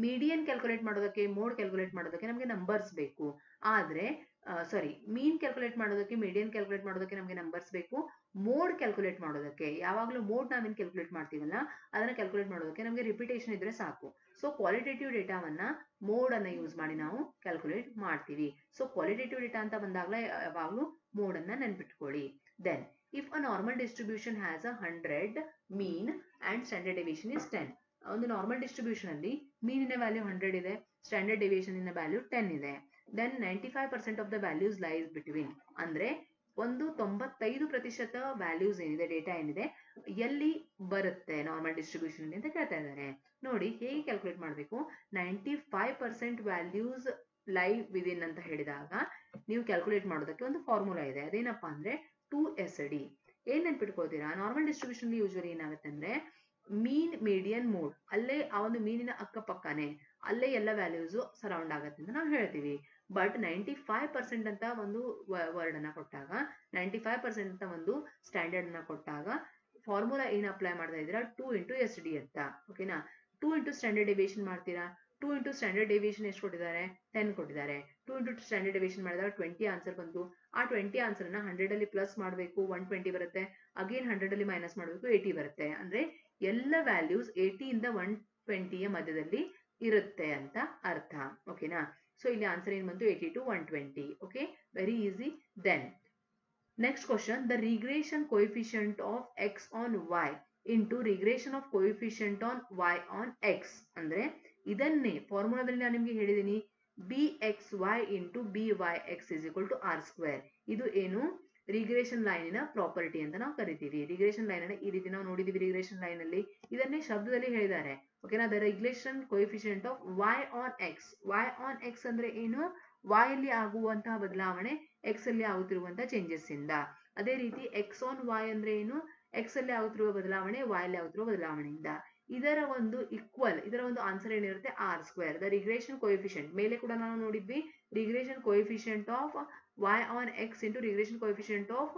median calculate ಮಾಡೋದಕ್ಕೆ, mode calculate ಮಾಡೋದಕ್ಕೆ ನಮಗೆ ನಂಬರ್ಸ್ ಬೇಕು. ಆದ್ರೆ ಮೀನ್ ಕ್ಯಾಲ್ಕುಲೇಟ್ ಮಾಡೋದಕ್ಕೆ, ಮೀಡಿಯನ್ ಕ್ಯಾಲ್ಕುಲೇಟ್ ಮಾಡೋದಕ್ಕೆ ನಮಗೆ ನಂಬರ್ಸ್ ಬೇಕು. ಮೋಡ್ ಕ್ಯಾಲ್ಕುಲೇಟ್ ಮಾಡೋದಕ್ಕೆ, ಯಾವಾಗಲೂ ಮೋಡ್ ನಾವೇನು ಕ್ಯಾಲ್ಕುಲೇಟ್ ಮಾಡ್ತೀವಲ್ಲ ಅದನ್ನ ಕ್ಯಾಲ್ಕುಲೇಟ್ ಮಾಡೋದಕ್ಕೆ ನಮಗೆ ರಿಪಿಟೇಷನ್ ಇದ್ರೆ ಸಾಕು. ಸೊ ಕ್ವಾಲಿಟೇಟಿವ್ ಡೇಟಾವನ್ನ ಮೋಡ್ ಅನ್ನ ಯೂಸ್ ಮಾಡಿ ನಾವು ಕ್ಯಾಲ್ಕುಲೇಟ್ ಮಾಡ್ತೀವಿ. ಸೊ ಕ್ವಾಲಿಟೇಟಿವ್ ಡೇಟಾ ಅಂತ ಬಂದಾಗಲೇ ಯಾವಾಗಲೂ ಮೋಡ್ ಅನ್ನ ನೆನ್ಪಿಟ್ಕೊಳ್ಳಿ. Then if a normal distribution has a 100 mean and standard deviation is 10. ಒಂದು ನಾರ್ಮಲ್ ಡಿಸ್ಟ್ರಿಬ್ಯೂಷನ್ ಅಲ್ಲಿ ಮೀನಿನ ವ್ಯಾಲ್ಯೂ 100 ಇದೆ, ಸ್ಟ್ಯಾಂಡರ್ಡ್ ಡೆವಿಯೇಷನ್ ಇನ ವ್ಯಾಲ್ಯೂ 10 ಇದೆ. Then 95% of the values lies between. ಅಂದ್ರೆ ಒಂದು 95% ವ್ಯಾಲ್ಯೂಸ್ ಏನಿದೆ, ಡೇಟಾ ಏನಿದೆ, ಎಲ್ಲಿ ಬರುತ್ತೆ ನಾರ್ಮಲ್ ಡಿಸ್ಟ್ರಿಬ್ಯೂಷನ್ ಅಂತ ಕೇಳ್ತಾ ಇದ್ದಾರೆ. ನೋಡಿ ಹೇಗೆ ಕ್ಯಾಲ್ಕುಲೇಟ್ ಮಾಡಬೇಕು. 95% ವ್ಯಾಲ್ಯೂಸ್ ಲೈವ್ ವಿದಿನ್ ಅಂತ ಹೇಳಿದಾಗ ನೀವು ಕ್ಯಾಲ್ಕುಲೇಟ್ ಮಾಡೋದಕ್ಕೆ ಒಂದು ಫಾರ್ಮುಲಾ ಇದೆ. ಅದೇನಪ್ಪಾ ಅಂದ್ರೆ 2SD. ಏನ್ ನೆನ್ಪಿಟ್ಕೊಳ್ತೀರಾ, ನಾರ್ಮಲ್ ಡಿಸ್ಟ್ರಿಬ್ಯೂಷನ್ ಯೂಶುವಲಿ ಏನಾಗುತ್ತೆ ಅಂದ್ರೆ ಮೀನ್, ಮೀಡಿಯನ್, ಮೋಡ್, ಅಲ್ಲೇ ಆ ಒಂದು ಮೀನಿನ ಅಕ್ಕಪಕ್ಕನೆ ಅಲ್ಲೇ ಎಲ್ಲ ವ್ಯಾಲ್ಯೂಸ್ ಸರೌಂಡ್ ಆಗತ್ತೆ ಅಂತ ನಾವು ಹೇಳ್ತೀವಿ. ಬಟ್ 95% ಅಂತ ಒಂದು ವರ್ಡ್ ಅನ್ನ ಕೊಟ್ಟಾಗ, 95% ಅಂತ ಒಂದು ಸ್ಟ್ಯಾಂಡರ್ಡ್ ಅನ್ನ ಕೊಟ್ಟಾಗ ಫಾರ್ಮುಲಾ ಏನ್ ಅಪ್ಲೈ ಮಾಡ್ತಾ ಇದ್ದೀರಾ, 2 × SD ಅಂತ. ಓಕೆನಾ, 2 × ಸ್ಟ್ಯಾಂಡರ್ಡ್ ಡೆವಿಯೇಷನ್ ಮಾಡ್ತೀರಾ. 2 × ಸ್ಟ್ಯಾಂಡರ್ಡ್ ಡೆವಿಯೇಷನ್ ಎಷ್ಟು ಕೊಟ್ಟಿದ್ದಾರೆ, 10 ಕೊಟ್ಟಿದ್ದಾರೆ. 2 × ಸ್ಟ್ಯಾಂಡರ್ಡ್ ಡೆವಿಯೇಷನ್ ಮಾಡಿದಾಗ 20 ಆನ್ಸರ್ ಬಂತು. ಆ 20 ಆನ್ಸರ್ ನ 100 ಅಲ್ಲಿ ಪ್ಲಸ್ ಮಾಡಬೇಕು, 120 ಬರುತ್ತೆ. ಅಗೇನ್ 100 ಅಲ್ಲಿ ಮೈನಸ್ ಮಾಡಬೇಕು, 80 ಬರುತ್ತೆ. ಅಂದ್ರೆ ಎಲ್ಲ ವ್ಯಾಲ್ಯೂಸ್ 80 ಇಂದ 120ಯ ಮಧ್ಯದಲ್ಲಿ ಇರುತ್ತೆ ಅಂತ ಅರ್ಥ. ಓಕೆನಾ, ಸೊ ಇಲ್ಲಿ ಆನ್ಸರ್ ಏನ್ ಬಂತು, 80 to 120. Okay, very easy. Then next question, the regression coefficient of x on y into regression of coefficient on y on x. ಅಂದ್ರೆ ಇದನ್ನೇ ಫಾರ್ಮುಲಾದಲ್ಲಿ ನಾನು ನಿಮ್ಗೆ ಹೇಳಿದೀನಿ, bxy into byx is equal to r². ಇದು ಏನು, ರಿಗ್ರೆಷನ್ ಲೈನಿನ ಪ್ರಾಪರ್ಟಿ ಅಂತ ನಾವು ಕರಿತೀವಿ. ರಿಗ್ರೆಷನ್ ಲೈನ್ ಅನ್ನ ಈ ರೀತಿ ನಾವು ನೋಡಿದೀವಿ. ರಿಗ್ರೆಷನ್ ಲೈನ್ ಅಲ್ಲಿ ಇದನ್ನೇ ಶಬ್ದದಲ್ಲಿ ಹೇಳಿದ್ದಾರೆ. ಓಕೆನಾ, the regression coefficient of y on x. y on x ಅಂದ್ರೆ ಏನು, y ಅಲ್ಲಿ ಆಗುವಂತಹ ಬದಲಾವಣೆ x ಅಲ್ಲಿ ಆಗುತ್ತಿರುವಂತಹ ಚೇಂಜಸ್ ಇಂದ. ಅದೇ ರೀತಿ x on y ಅಂದ್ರೆ ಏನು, x ಅಲ್ಲಿ ಆಗುತ್ತಿರುವ ಬದಲಾವಣೆ y ಅಲ್ಲಿ ಆಗುತ್ತಿರುವ ಬದಲಾವಣೆಯಿಂದ. ಇದರ ಒಂದು ಈಕ್ವಲ್, ಇದರ ಒಂದು ಆನ್ಸರ್ ಏನಿರುತ್ತೆ, r². ದ ರಿಗ್ರೆಷನ್ ಕೋಎಫಿಷಿಯಂಟ್ ಮೇಲೆ ಕೂಡ ನಾವು ನೋಡಿದ್ವಿ, regression coefficient of y on x into regression coefficient of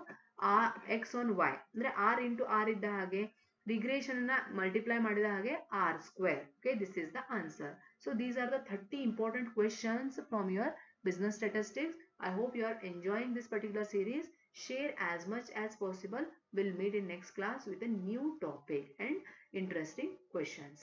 x on y ಅಂದ್ರೆ r ಇಂಟು r ಇದ್ದ ಹಾಗೆ ರಿಗ್ರೆಷನ್ ನ ಮಲ್ಟಿಪ್ಲೈ ಮಾಡಿದ ಹಾಗೆ r². Okay, this is the answer. So these are the 30 important questions from your business statistics. I hope you are enjoying this particular series. Share as much as possible. We'll meet in next class with a new topic and interesting questions.